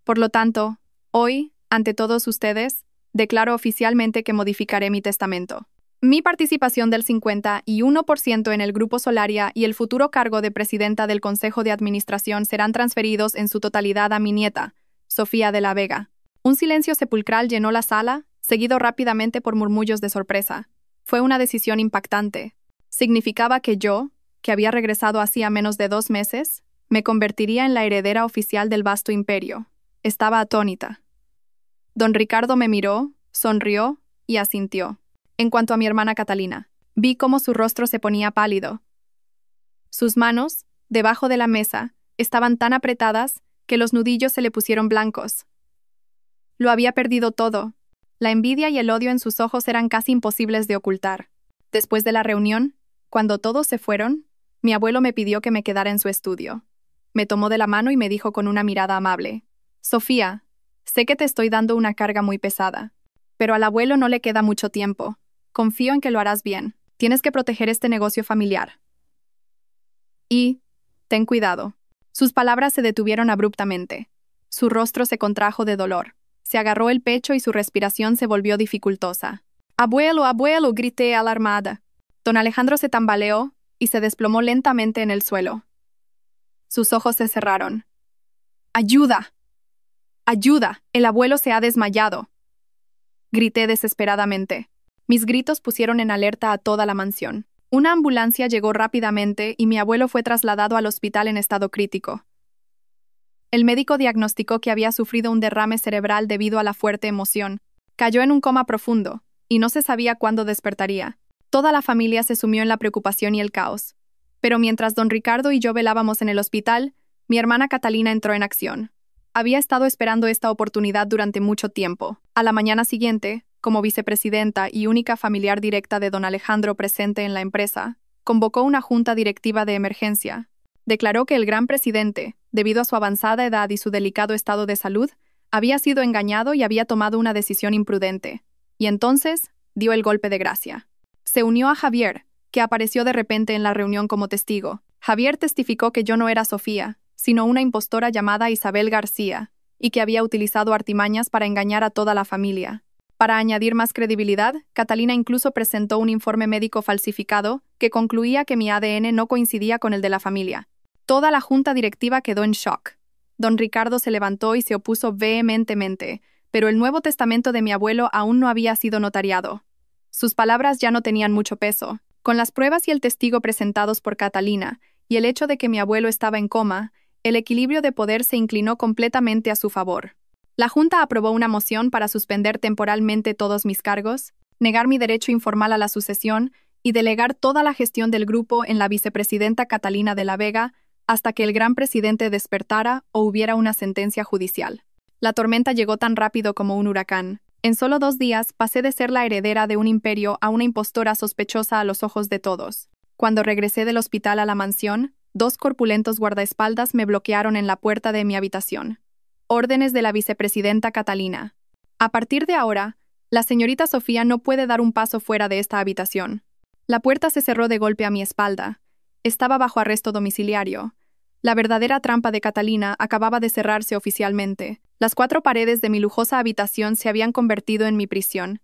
Por lo tanto, hoy, ante todos ustedes, declaro oficialmente que modificaré mi testamento. Mi participación del 51% en el Grupo Solaria y el futuro cargo de presidenta del Consejo de Administración serán transferidos en su totalidad a mi nieta, Sofía de la Vega. Un silencio sepulcral llenó la sala, seguido rápidamente por murmullos de sorpresa. Fue una decisión impactante. Significaba que yo, que había regresado hacía menos de 2 meses, me convertiría en la heredera oficial del vasto imperio. Estaba atónita. Don Ricardo me miró, sonrió y asintió. En cuanto a mi hermana Catalina, vi cómo su rostro se ponía pálido. Sus manos, debajo de la mesa, estaban tan apretadas que los nudillos se le pusieron blancos. Lo había perdido todo. La envidia y el odio en sus ojos eran casi imposibles de ocultar. Después de la reunión, cuando todos se fueron, mi abuelo me pidió que me quedara en su estudio. Me tomó de la mano y me dijo con una mirada amable: Sofía, sé que te estoy dando una carga muy pesada, pero al abuelo no le queda mucho tiempo. Confío en que lo harás bien. Tienes que proteger este negocio familiar. Y, ten cuidado. Sus palabras se detuvieron abruptamente. Su rostro se contrajo de dolor. Se agarró el pecho y su respiración se volvió dificultosa. ¡Abuelo, abuelo!, grité alarmada. Don Alejandro se tambaleó y se desplomó lentamente en el suelo. Sus ojos se cerraron. ¡Ayuda! ¡Ayuda! El abuelo se ha desmayado. Grité desesperadamente. Mis gritos pusieron en alerta a toda la mansión. Una ambulancia llegó rápidamente y mi abuelo fue trasladado al hospital en estado crítico. El médico diagnosticó que había sufrido un derrame cerebral debido a la fuerte emoción. Cayó en un coma profundo, y no se sabía cuándo despertaría. Toda la familia se sumió en la preocupación y el caos. Pero mientras don Ricardo y yo velábamos en el hospital, mi hermana Catalina entró en acción. Había estado esperando esta oportunidad durante mucho tiempo. A la mañana siguiente, como vicepresidenta y única familiar directa de don Alejandro presente en la empresa, convocó una junta directiva de emergencia. Declaró que el gran presidente, debido a su avanzada edad y su delicado estado de salud, había sido engañado y había tomado una decisión imprudente. Y entonces dio el golpe de gracia. Se unió a Javier, que apareció de repente en la reunión como testigo. Javier testificó que yo no era Sofía, sino una impostora llamada Isabel García, y que había utilizado artimañas para engañar a toda la familia. Para añadir más credibilidad, Catalina incluso presentó un informe médico falsificado que concluía que mi ADN no coincidía con el de la familia. Toda la junta directiva quedó en shock. Don Ricardo se levantó y se opuso vehementemente, pero el Nuevo Testamento de mi abuelo aún no había sido notariado. Sus palabras ya no tenían mucho peso. Con las pruebas y el testigo presentados por Catalina, y el hecho de que mi abuelo estaba en coma, el equilibrio de poder se inclinó completamente a su favor. La Junta aprobó una moción para suspender temporalmente todos mis cargos, negar mi derecho informal a la sucesión y delegar toda la gestión del grupo en la vicepresidenta Catalina de la Vega hasta que el gran presidente despertara o hubiera una sentencia judicial. La tormenta llegó tan rápido como un huracán. En solo 2 días pasé de ser la heredera de un imperio a una impostora sospechosa a los ojos de todos. Cuando regresé del hospital a la mansión, 2 corpulentos guardaespaldas me bloquearon en la puerta de mi habitación. Órdenes de la vicepresidenta Catalina. A partir de ahora, la señorita Sofía no puede dar un paso fuera de esta habitación. La puerta se cerró de golpe a mi espalda. Estaba bajo arresto domiciliario. La verdadera trampa de Catalina acababa de cerrarse oficialmente. Las 4 paredes de mi lujosa habitación se habían convertido en mi prisión.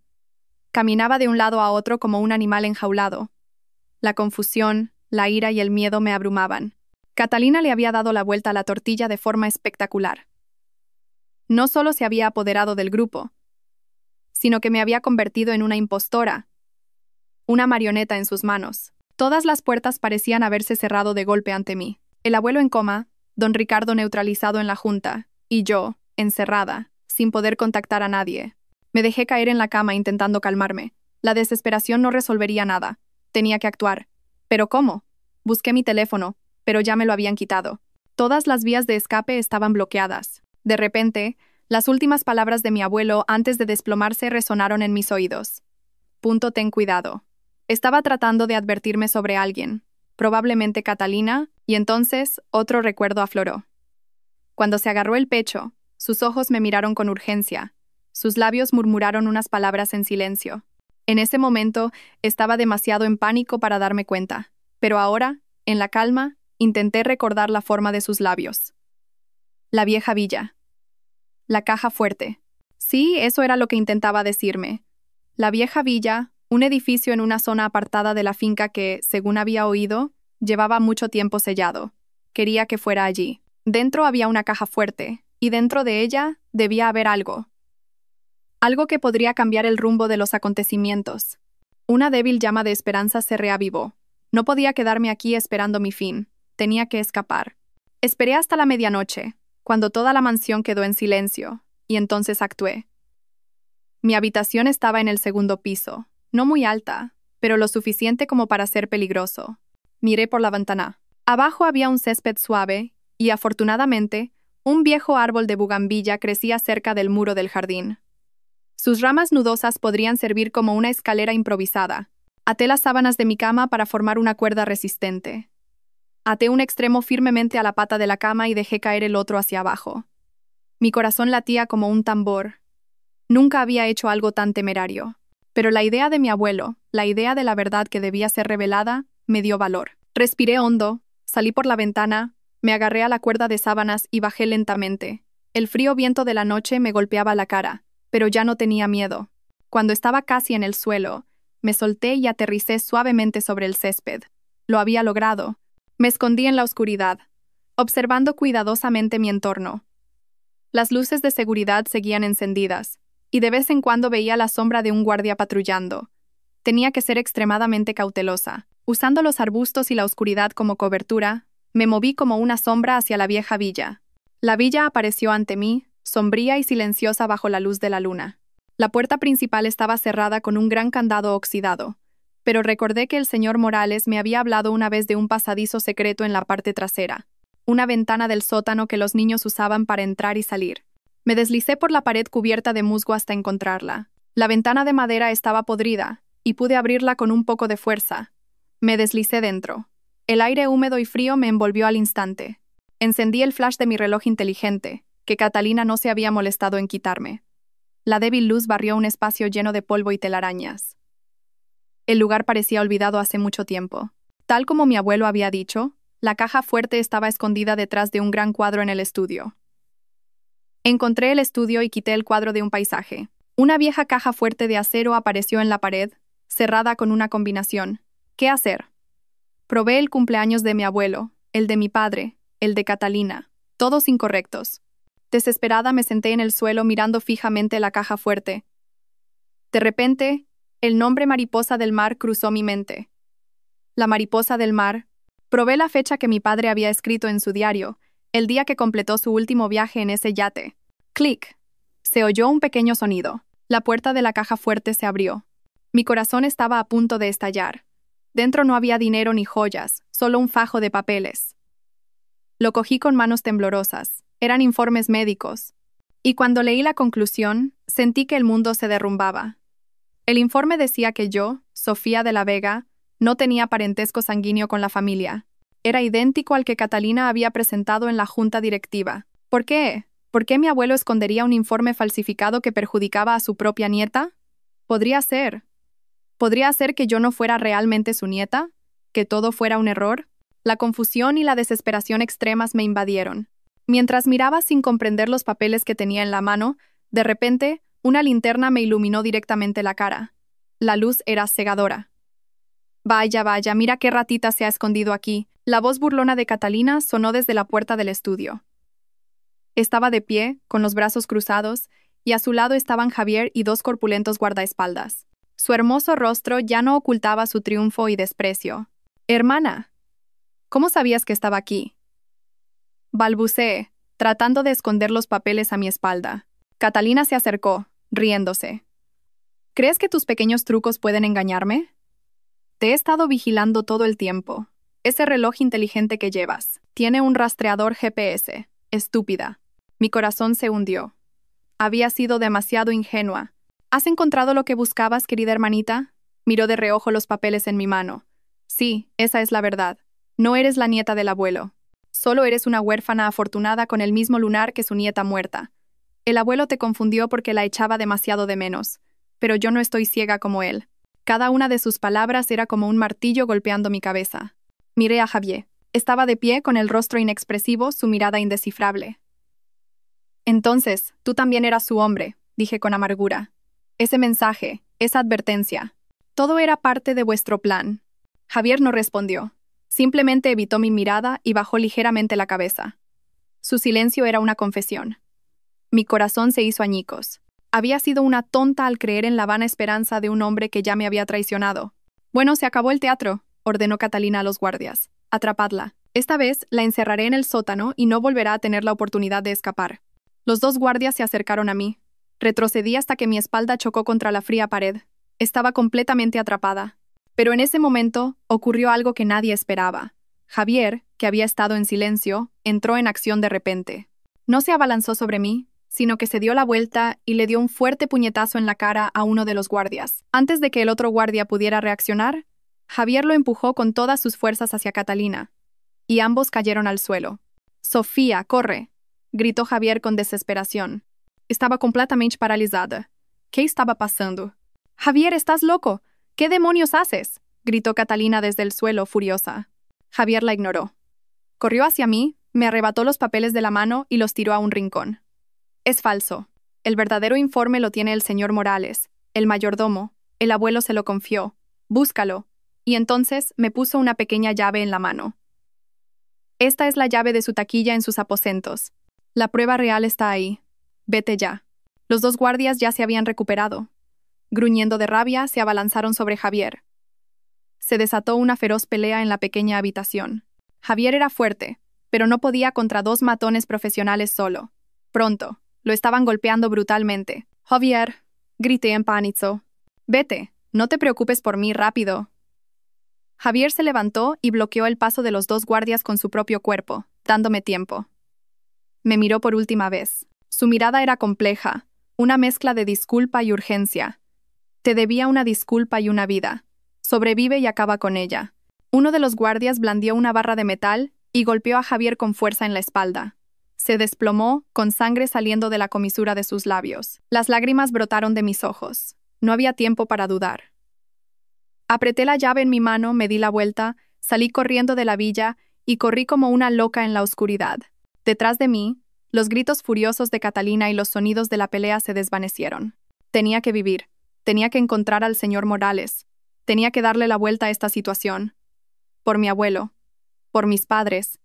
Caminaba de un lado a otro como un animal enjaulado. La confusión, la ira y el miedo me abrumaban. Catalina le había dado la vuelta a la tortilla de forma espectacular. No solo se había apoderado del grupo, sino que me había convertido en una impostora, una marioneta en sus manos. Todas las puertas parecían haberse cerrado de golpe ante mí. El abuelo en coma, don Ricardo neutralizado en la junta, y yo, encerrada, sin poder contactar a nadie. Me dejé caer en la cama intentando calmarme. La desesperación no resolvería nada. Tenía que actuar. ¿Pero cómo? Busqué mi teléfono, pero ya me lo habían quitado. Todas las vías de escape estaban bloqueadas. De repente, las últimas palabras de mi abuelo antes de desplomarse resonaron en mis oídos. Ten cuidado. Estaba tratando de advertirme sobre alguien, probablemente Catalina, y entonces otro recuerdo afloró. Cuando se agarró el pecho, sus ojos me miraron con urgencia. Sus labios murmuraron unas palabras en silencio. En ese momento estaba demasiado en pánico para darme cuenta, pero ahora, en la calma, intenté recordar la forma de sus labios. La vieja villa. La caja fuerte. Sí, eso era lo que intentaba decirme. La vieja villa, un edificio en una zona apartada de la finca que, según había oído, llevaba mucho tiempo sellado. Quería que fuera allí. Dentro había una caja fuerte, y dentro de ella debía haber algo. Algo que podría cambiar el rumbo de los acontecimientos. Una débil llama de esperanza se reavivó. No podía quedarme aquí esperando mi fin. Tenía que escapar. Esperé hasta la medianoche, cuando toda la mansión quedó en silencio, y entonces actué. Mi habitación estaba en el 2º piso, no muy alta, pero lo suficiente como para ser peligroso. Miré por la ventana. Abajo había un césped suave, y afortunadamente, un viejo árbol de bugambilla crecía cerca del muro del jardín. Sus ramas nudosas podrían servir como una escalera improvisada. Até las sábanas de mi cama para formar una cuerda resistente. Até un extremo firmemente a la pata de la cama y dejé caer el otro hacia abajo. Mi corazón latía como un tambor. Nunca había hecho algo tan temerario. Pero la idea de mi abuelo, la idea de la verdad que debía ser revelada, me dio valor. Respiré hondo, salí por la ventana, me agarré a la cuerda de sábanas y bajé lentamente. El frío viento de la noche me golpeaba la cara, pero ya no tenía miedo. Cuando estaba casi en el suelo, me solté y aterricé suavemente sobre el césped. Lo había logrado. Me escondí en la oscuridad, observando cuidadosamente mi entorno. Las luces de seguridad seguían encendidas, y de vez en cuando veía la sombra de un guardia patrullando. Tenía que ser extremadamente cautelosa. Usando los arbustos y la oscuridad como cobertura, me moví como una sombra hacia la vieja villa. La villa apareció ante mí, sombría y silenciosa bajo la luz de la luna. La puerta principal estaba cerrada con un gran candado oxidado, pero recordé que el señor Morales me había hablado una vez de un pasadizo secreto en la parte trasera, una ventana del sótano que los niños usaban para entrar y salir. Me deslicé por la pared cubierta de musgo hasta encontrarla. La ventana de madera estaba podrida, y pude abrirla con un poco de fuerza. Me deslicé dentro. El aire húmedo y frío me envolvió al instante. Encendí el flash de mi reloj inteligente, que Catalina no se había molestado en quitarme. La débil luz barrió un espacio lleno de polvo y telarañas. El lugar parecía olvidado hace mucho tiempo. Tal como mi abuelo había dicho, la caja fuerte estaba escondida detrás de un gran cuadro en el estudio. Encontré el estudio y quité el cuadro de un paisaje. Una vieja caja fuerte de acero apareció en la pared, cerrada con una combinación. ¿Qué hacer? Probé el cumpleaños de mi abuelo, el de mi padre, el de Catalina, todos incorrectos. Desesperada me senté en el suelo mirando fijamente la caja fuerte. De repente, el nombre Mariposa del Mar cruzó mi mente. La Mariposa del Mar. Probé la fecha que mi padre había escrito en su diario, el día que completó su último viaje en ese yate. ¡Clic! Se oyó un pequeño sonido. La puerta de la caja fuerte se abrió. Mi corazón estaba a punto de estallar. Dentro no había dinero ni joyas, solo un fajo de papeles. Lo cogí con manos temblorosas. Eran informes médicos. Y cuando leí la conclusión, sentí que el mundo se derrumbaba. El informe decía que yo, Sofía de la Vega, no tenía parentesco sanguíneo con la familia. Era idéntico al que Catalina había presentado en la junta directiva. ¿Por qué? ¿Por qué mi abuelo escondería un informe falsificado que perjudicaba a su propia nieta? Podría ser. ¿Podría ser que yo no fuera realmente su nieta? ¿Que todo fuera un error? La confusión y la desesperación extremas me invadieron. Mientras miraba sin comprender los papeles que tenía en la mano, de repente, una linterna me iluminó directamente la cara. La luz era cegadora. Vaya, vaya, mira qué ratita se ha escondido aquí. La voz burlona de Catalina sonó desde la puerta del estudio. Estaba de pie, con los brazos cruzados, y a su lado estaban Javier y dos corpulentos guardaespaldas. Su hermoso rostro ya no ocultaba su triunfo y desprecio. «Hermana, ¿cómo sabías que estaba aquí?», balbuceé, tratando de esconder los papeles a mi espalda. Catalina se acercó, riéndose. «¿Crees que tus pequeños trucos pueden engañarme? Te he estado vigilando todo el tiempo. Ese reloj inteligente que llevas tiene un rastreador GPS. Estúpida». Mi corazón se hundió. Había sido demasiado ingenua. ¿Has encontrado lo que buscabas, querida hermanita? Miró de reojo los papeles en mi mano. Sí, esa es la verdad. No eres la nieta del abuelo. Solo eres una huérfana afortunada con el mismo lunar que su nieta muerta. El abuelo te confundió porque la echaba demasiado de menos. Pero yo no estoy ciega como él. Cada una de sus palabras era como un martillo golpeando mi cabeza. Miré a Javier. Estaba de pie con el rostro inexpresivo, su mirada indescifrable. «Entonces, tú también eras su hombre», dije con amargura. «Ese mensaje, esa advertencia, todo era parte de vuestro plan». Javier no respondió. Simplemente evitó mi mirada y bajó ligeramente la cabeza. Su silencio era una confesión. Mi corazón se hizo añicos. Había sido una tonta al creer en la vana esperanza de un hombre que ya me había traicionado. «Bueno, se acabó el teatro», ordenó Catalina a los guardias. «Atrapadla. Esta vez la encerraré en el sótano y no volverá a tener la oportunidad de escapar». Los dos guardias se acercaron a mí. Retrocedí hasta que mi espalda chocó contra la fría pared. Estaba completamente atrapada. Pero en ese momento ocurrió algo que nadie esperaba. Javier, que había estado en silencio, entró en acción de repente. No se abalanzó sobre mí, sino que se dio la vuelta y le dio un fuerte puñetazo en la cara a uno de los guardias. Antes de que el otro guardia pudiera reaccionar, Javier lo empujó con todas sus fuerzas hacia Catalina, y ambos cayeron al suelo. «Sofía, corre», gritó Javier con desesperación. Estaba completamente paralisada. ¿Qué estaba pasando? «Javier, estás loco. ¿Qué demonios haces?», gritó Catalina desde el suelo, furiosa. Javier la ignoró. Corrió hacia mí, me arrebató los papeles de la mano y los tiró a un rincón. «Es falso. El verdadero informe lo tiene el señor Morales, el mayordomo. El abuelo se lo confió. Búscalo». Y entonces me puso una pequeña llave en la mano. «Esta es la llave de su taquilla en sus aposentos. La prueba real está ahí. Vete ya». Los dos guardias ya se habían recuperado. Gruñendo de rabia, se abalanzaron sobre Javier. Se desató una feroz pelea en la pequeña habitación. Javier era fuerte, pero no podía contra dos matones profesionales solo. Pronto, lo estaban golpeando brutalmente. «Javier», Grité en pánico. Vete, no te preocupes por mí, rápido. Javier se levantó y bloqueó el paso de los dos guardias con su propio cuerpo, dándome tiempo. Me miró por última vez. Su mirada era compleja, una mezcla de disculpa y urgencia. Te debía una disculpa y una vida. Sobrevive y acaba con ella. Uno de los guardias blandió una barra de metal y golpeó a Javier con fuerza en la espalda. Se desplomó, con sangre saliendo de la comisura de sus labios. Las lágrimas brotaron de mis ojos. No había tiempo para dudar. Apreté la llave en mi mano, me di la vuelta, salí corriendo de la villa y corrí como una loca en la oscuridad. Detrás de mí, los gritos furiosos de Catalina y los sonidos de la pelea se desvanecieron. Tenía que vivir. Tenía que encontrar al señor Morales. Tenía que darle la vuelta a esta situación. Por mi abuelo, por mis padres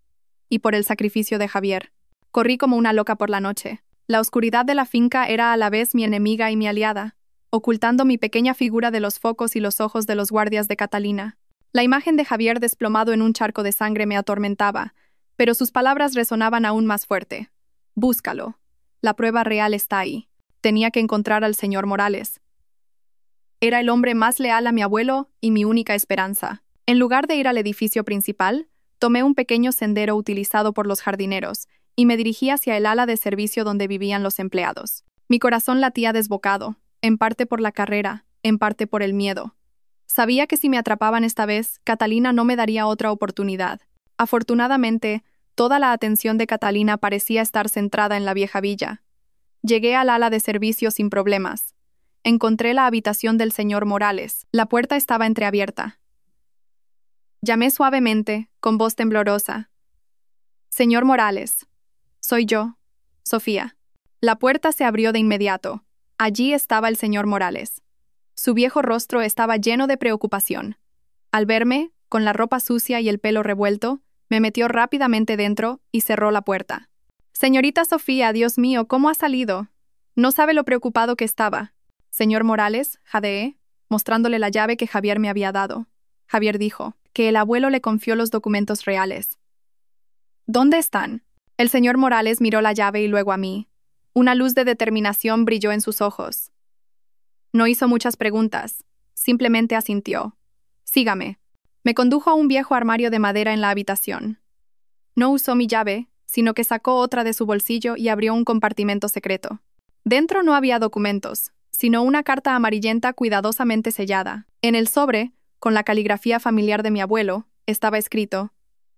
y por el sacrificio de Javier. Corrí como una loca por la noche. La oscuridad de la finca era a la vez mi enemiga y mi aliada, ocultando mi pequeña figura de los focos y los ojos de los guardias de Catalina. La imagen de Javier desplomado en un charco de sangre me atormentaba, pero sus palabras resonaban aún más fuerte. Búscalo. La prueba real está ahí. Tenía que encontrar al señor Morales. Era el hombre más leal a mi abuelo y mi única esperanza. En lugar de ir al edificio principal, tomé un pequeño sendero utilizado por los jardineros y me dirigí hacia el ala de servicio donde vivían los empleados. Mi corazón latía desbocado, en parte por la carrera, en parte por el miedo. Sabía que si me atrapaban esta vez, Catalina no me daría otra oportunidad. Afortunadamente, toda la atención de Catalina parecía estar centrada en la vieja villa. Llegué al ala de servicio sin problemas. Encontré la habitación del señor Morales. La puerta estaba entreabierta. Llamé suavemente, con voz temblorosa. «Señor Morales, soy yo, Sofía». La puerta se abrió de inmediato. Allí estaba el señor Morales. Su viejo rostro estaba lleno de preocupación. Al verme, con la ropa sucia y el pelo revuelto, me metió rápidamente dentro y cerró la puerta. «Señorita Sofía, Dios mío, ¿cómo ha salido? No sabe lo preocupado que estaba». «Señor Morales», jadeé, mostrándole la llave que Javier me había dado. Javier dijo que el abuelo le confió los documentos reales. «¿Dónde están?» El señor Morales miró la llave y luego a mí. Una luz de determinación brilló en sus ojos. No hizo muchas preguntas, simplemente asintió. «Sígame». Me condujo a un viejo armario de madera en la habitación. No usó mi llave, sino que sacó otra de su bolsillo y abrió un compartimento secreto. Dentro no había documentos, sino una carta amarillenta cuidadosamente sellada. En el sobre, con la caligrafía familiar de mi abuelo, estaba escrito: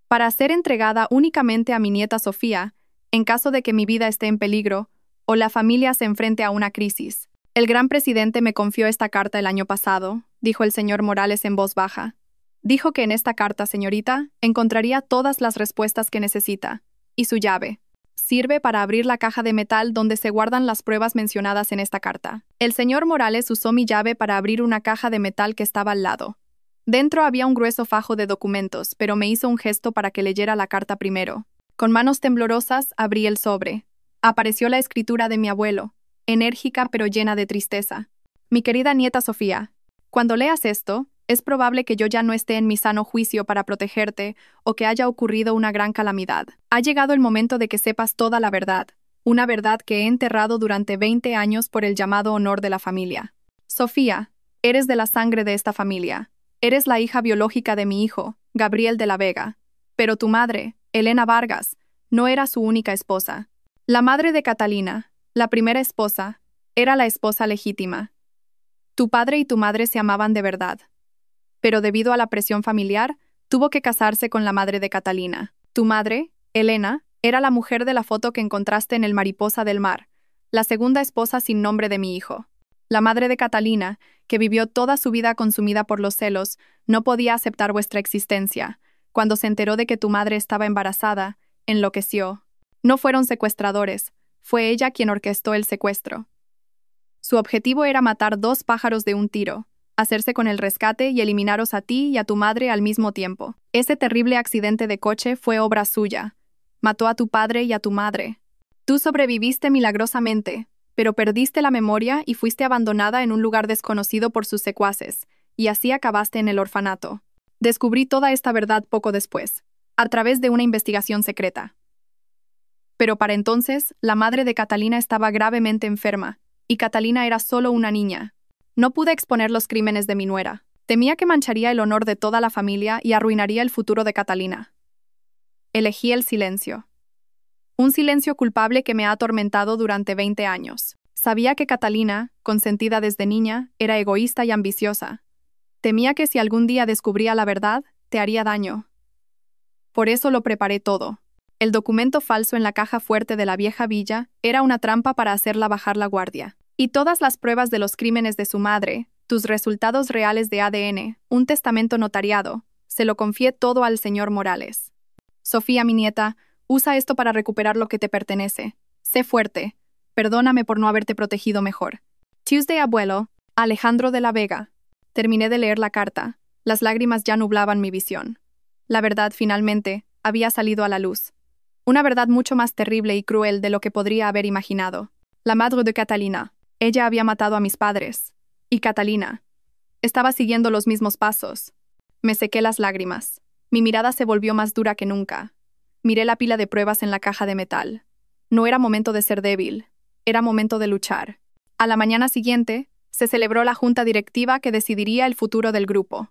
«Para ser entregada únicamente a mi nieta Sofía, en caso de que mi vida esté en peligro o la familia se enfrente a una crisis». «El gran presidente me confió esta carta el año pasado», dijo el señor Morales en voz baja. «Dijo que en esta carta, señorita, encontraría todas las respuestas que necesita. Y su llave. Sirve para abrir la caja de metal donde se guardan las pruebas mencionadas en esta carta». El señor Morales usó mi llave para abrir una caja de metal que estaba al lado. Dentro había un grueso fajo de documentos, pero me hizo un gesto para que leyera la carta primero. Con manos temblorosas abrí el sobre. Apareció la escritura de mi abuelo, enérgica pero llena de tristeza. «Mi querida nieta Sofía, cuando leas esto, es probable que yo ya no esté en mi sano juicio para protegerte o que haya ocurrido una gran calamidad. Ha llegado el momento de que sepas toda la verdad, una verdad que he enterrado durante 20 años por el llamado honor de la familia. Sofía, eres de la sangre de esta familia. Eres la hija biológica de mi hijo, Gabriel de la Vega. Pero tu madre, Elena Vargas, no era su única esposa. La madre de Catalina, la primera esposa, era la esposa legítima. Tu padre y tu madre se amaban de verdad. Pero debido a la presión familiar, tuvo que casarse con la madre de Catalina. Tu madre, Elena, era la mujer de la foto que encontraste en el Mariposa del Mar, la segunda esposa sin nombre de mi hijo. La madre de Catalina, que vivió toda su vida consumida por los celos, no podía aceptar vuestra existencia. Cuando se enteró de que tu madre estaba embarazada, enloqueció. No fueron secuestradores, fue ella quien orquestó el secuestro. Su objetivo era matar 2 pájaros de un tiro, hacerse con el rescate y eliminaros a ti y a tu madre al mismo tiempo. Ese terrible accidente de coche fue obra suya. Mató a tu padre y a tu madre. Tú sobreviviste milagrosamente, pero perdiste la memoria y fuiste abandonada en un lugar desconocido por sus secuaces, y así acabaste en el orfanato. Descubrí toda esta verdad poco después, a través de una investigación secreta. Pero para entonces, la madre de Catalina estaba gravemente enferma, y Catalina era solo una niña. No pude exponer los crímenes de mi nuera. Temía que mancharía el honor de toda la familia y arruinaría el futuro de Catalina. Elegí el silencio. Un silencio culpable que me ha atormentado durante 20 años. Sabía que Catalina, consentida desde niña, era egoísta y ambiciosa. Temía que si algún día descubría la verdad, te haría daño. Por eso lo preparé todo. El documento falso en la caja fuerte de la vieja villa era una trampa para hacerla bajar la guardia. Y todas las pruebas de los crímenes de su madre, tus resultados reales de ADN, un testamento notariado, se lo confié todo al señor Morales. Sofía, mi nieta, usa esto para recuperar lo que te pertenece. Sé fuerte. Perdóname por no haberte protegido mejor. Tuesday, abuelo, Alejandro de la Vega. Terminé de leer la carta. Las lágrimas ya nublaban mi visión. La verdad, finalmente, había salido a la luz. Una verdad mucho más terrible y cruel de lo que podría haber imaginado. La madre de Catalina. Ella había matado a mis padres. Y Catalina. Estaba siguiendo los mismos pasos. Me sequé las lágrimas. Mi mirada se volvió más dura que nunca. Miré la pila de pruebas en la caja de metal. No era momento de ser débil. Era momento de luchar. A la mañana siguiente, se celebró la junta directiva que decidiría el futuro del grupo.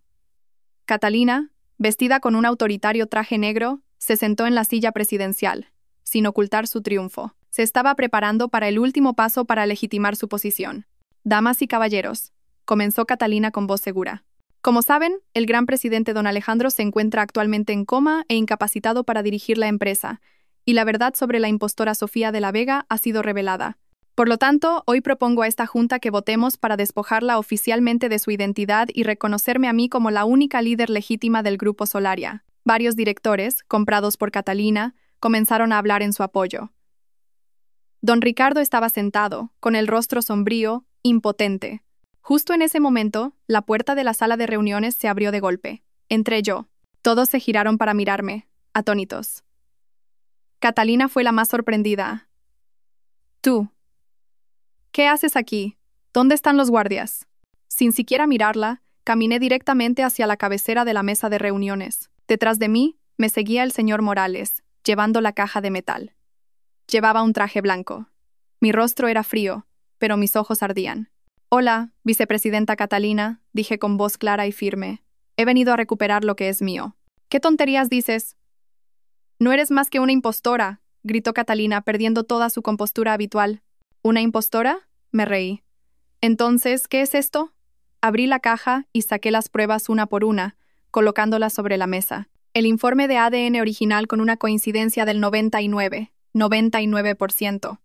Catalina, vestida con un autoritario traje negro, se sentó en la silla presidencial, sin ocultar su triunfo. Se estaba preparando para el último paso para legitimar su posición. Damas y caballeros, comenzó Catalina con voz segura. Como saben, el gran presidente don Alejandro se encuentra actualmente en coma e incapacitado para dirigir la empresa, y la verdad sobre la impostora Sofía de la Vega ha sido revelada. Por lo tanto, hoy propongo a esta junta que votemos para despojarla oficialmente de su identidad y reconocerme a mí como la única líder legítima del Grupo Solaria. Varios directores, comprados por Catalina, comenzaron a hablar en su apoyo. Don Ricardo estaba sentado, con el rostro sombrío, impotente. Justo en ese momento, la puerta de la sala de reuniones se abrió de golpe. Entré yo. Todos se giraron para mirarme, atónitos. Catalina fue la más sorprendida. «Tú. ¿Qué haces aquí? ¿Dónde están los guardias?» Sin siquiera mirarla, caminé directamente hacia la cabecera de la mesa de reuniones. Detrás de mí, me seguía el señor Morales, llevando la caja de metal. Llevaba un traje blanco. Mi rostro era frío, pero mis ojos ardían. «Hola, vicepresidenta Catalina», dije con voz clara y firme. «He venido a recuperar lo que es mío». «¿Qué tonterías dices?» «No eres más que una impostora», gritó Catalina, perdiendo toda su compostura habitual. «¿Una impostora?», me reí. «Entonces, ¿qué es esto?». Abrí la caja y saqué las pruebas una por una, colocándolas sobre la mesa. El informe de ADN original con una coincidencia del 99%.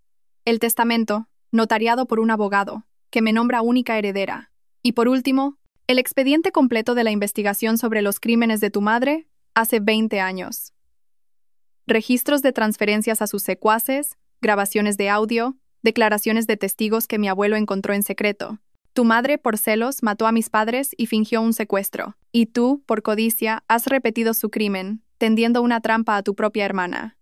El testamento, notariado por un abogado, que me nombra única heredera. Y por último, el expediente completo de la investigación sobre los crímenes de tu madre hace 20 años. Registros de transferencias a sus secuaces, grabaciones de audio, declaraciones de testigos que mi abuelo encontró en secreto. Tu madre, por celos, mató a mis padres y fingió un secuestro. Y tú, por codicia, has repetido su crimen, tendiendo una trampa a tu propia hermana.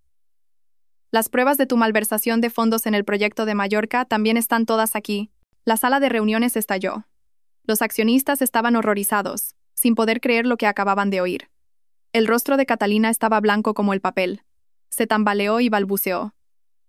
Las pruebas de tu malversación de fondos en el proyecto de Mallorca también están todas aquí. La sala de reuniones estalló. Los accionistas estaban horrorizados, sin poder creer lo que acababan de oír. El rostro de Catalina estaba blanco como el papel. Se tambaleó y balbuceó.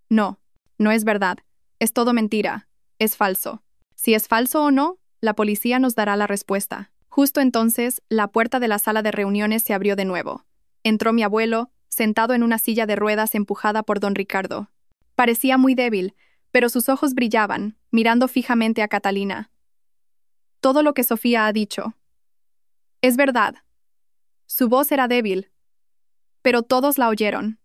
«No, no es verdad. Es todo mentira. Es falso. Si es falso o no, la policía nos dará la respuesta». Justo entonces, la puerta de la sala de reuniones se abrió de nuevo. Entró mi abuelo, sentado en una silla de ruedas empujada por don Ricardo. Parecía muy débil, pero sus ojos brillaban, mirando fijamente a Catalina. «Todo lo que Sofía ha dicho. Es verdad». Su voz era débil, pero todos la oyeron.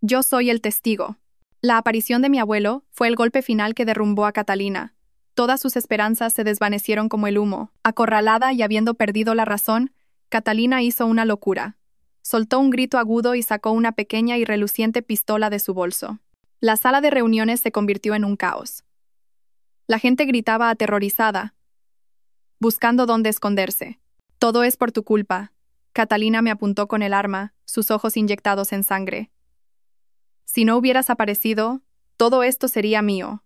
Yo soy el testigo. La aparición de mi abuelo fue el golpe final que derrumbó a Catalina. Todas sus esperanzas se desvanecieron como el humo. Acorralada y habiendo perdido la razón, Catalina hizo una locura. Soltó un grito agudo y sacó una pequeña y reluciente pistola de su bolso. La sala de reuniones se convirtió en un caos. La gente gritaba aterrorizada, buscando dónde esconderse. «Todo es por tu culpa». Catalina me apuntó con el arma, sus ojos inyectados en sangre. «Si no hubieras aparecido, todo esto sería mío.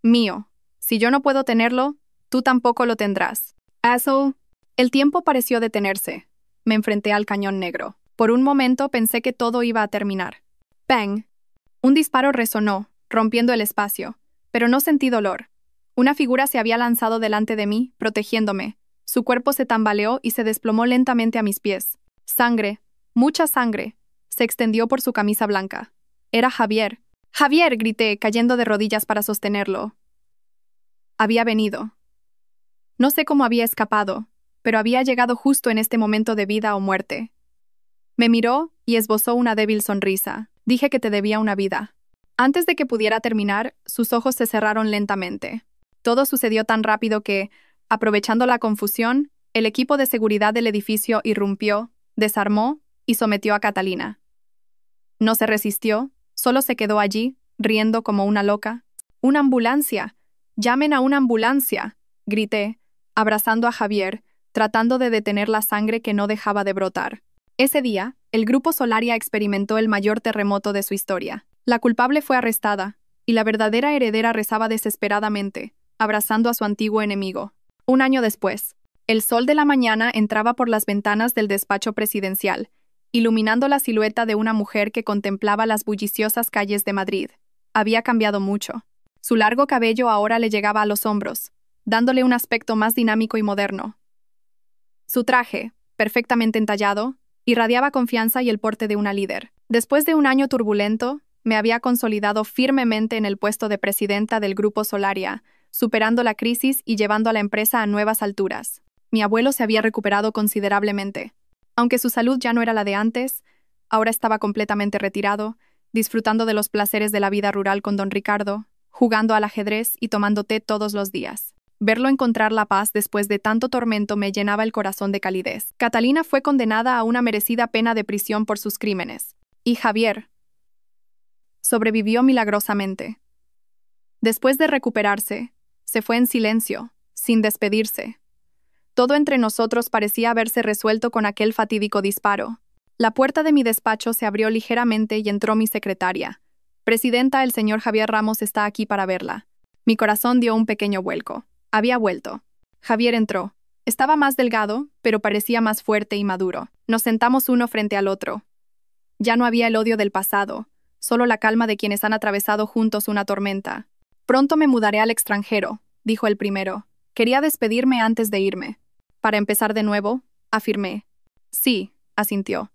Mío. Si yo no puedo tenerlo, tú tampoco lo tendrás». «Asshole». El tiempo pareció detenerse. Me enfrenté al cañón negro. Por un momento pensé que todo iba a terminar. ¡Bang! Un disparo resonó, rompiendo el espacio, pero no sentí dolor, Una figura se había lanzado delante de mí, protegiéndome. Su cuerpo se tambaleó y se desplomó lentamente a mis pies. Sangre, mucha sangre, se extendió por su camisa blanca. Era Javier. ¡Javier!, grité, cayendo de rodillas para sostenerlo. Había venido. No sé cómo había escapado, pero había llegado justo en este momento de vida o muerte. Me miró y esbozó una débil sonrisa. Dije que te debía una vida. Antes de que pudiera terminar, sus ojos se cerraron lentamente. Todo sucedió tan rápido que, aprovechando la confusión, el equipo de seguridad del edificio irrumpió, desarmó y sometió a Catalina. No se resistió, solo se quedó allí, riendo como una loca. ¡Una ambulancia! ¡Llamen a una ambulancia!, grité, abrazando a Javier, tratando de detener la sangre que no dejaba de brotar. Ese día, el grupo Solaria experimentó el mayor terremoto de su historia. La culpable fue arrestada, y la verdadera heredera rezaba desesperadamente, abrazando a su antiguo enemigo. Un año después, el sol de la mañana entraba por las ventanas del despacho presidencial, iluminando la silueta de una mujer que contemplaba las bulliciosas calles de Madrid. Había cambiado mucho. Su largo cabello ahora le llegaba a los hombros, dándole un aspecto más dinámico y moderno. Su traje, perfectamente entallado, irradiaba confianza y el porte de una líder. Después de un año turbulento, me había consolidado firmemente en el puesto de presidenta del Grupo Solaria, superando la crisis y llevando a la empresa a nuevas alturas. Mi abuelo se había recuperado considerablemente. Aunque su salud ya no era la de antes, ahora estaba completamente retirado, disfrutando de los placeres de la vida rural con don Ricardo, jugando al ajedrez y tomando té todos los días. Verlo encontrar la paz después de tanto tormento me llenaba el corazón de calidez. Catalina fue condenada a una merecida pena de prisión por sus crímenes. Y Javier sobrevivió milagrosamente. Después de recuperarse, se fue en silencio, sin despedirse. Todo entre nosotros parecía haberse resuelto con aquel fatídico disparo. La puerta de mi despacho se abrió ligeramente y entró mi secretaria. Presidenta, el señor Javier Ramos está aquí para verla. Mi corazón dio un pequeño vuelco. Había vuelto. Javier entró. Estaba más delgado, pero parecía más fuerte y maduro. Nos sentamos uno frente al otro. Ya no había el odio del pasado, solo la calma de quienes han atravesado juntos una tormenta. Pronto me mudaré al extranjero, dijo el primero. Quería despedirme antes de irme. Para empezar de nuevo, afirmé. Sí, asintió.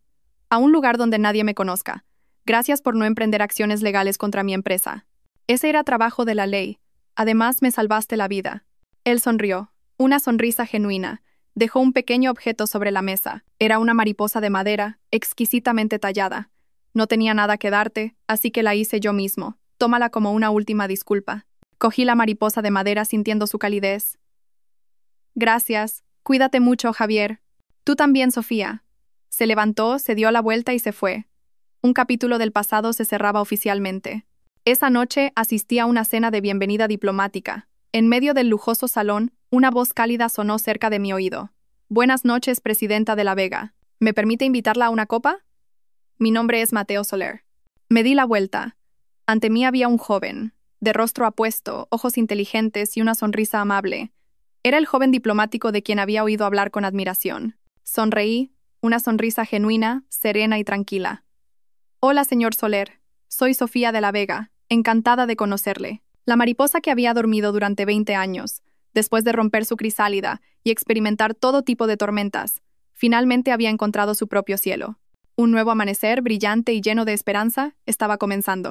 A un lugar donde nadie me conozca. Gracias por no emprender acciones legales contra mi empresa. Ese era trabajo de la ley. Además, me salvaste la vida. Él sonrió, una sonrisa genuina. Dejó un pequeño objeto sobre la mesa. Era una mariposa de madera, exquisitamente tallada. No tenía nada que darte, así que la hice yo mismo. Tómala como una última disculpa. Cogí la mariposa de madera sintiendo su calidez. Gracias. Cuídate mucho, Javier. Tú también, Sofía. Se levantó, se dio la vuelta y se fue. Un capítulo del pasado se cerraba oficialmente. Esa noche asistí a una cena de bienvenida diplomática. En medio del lujoso salón, una voz cálida sonó cerca de mi oído. Buenas noches, presidenta de la Vega. ¿Me permite invitarla a una copa? Mi nombre es Mateo Soler. Me di la vuelta. Ante mí había un joven, de rostro apuesto, ojos inteligentes y una sonrisa amable. Era el joven diplomático de quien había oído hablar con admiración. Sonreí, una sonrisa genuina, serena y tranquila. Hola, señor Soler. Soy Sofía de la Vega, encantada de conocerle. La mariposa que había dormido durante 20 años, después de romper su crisálida y experimentar todo tipo de tormentas, finalmente había encontrado su propio cielo. Un nuevo amanecer, brillante y lleno de esperanza, estaba comenzando.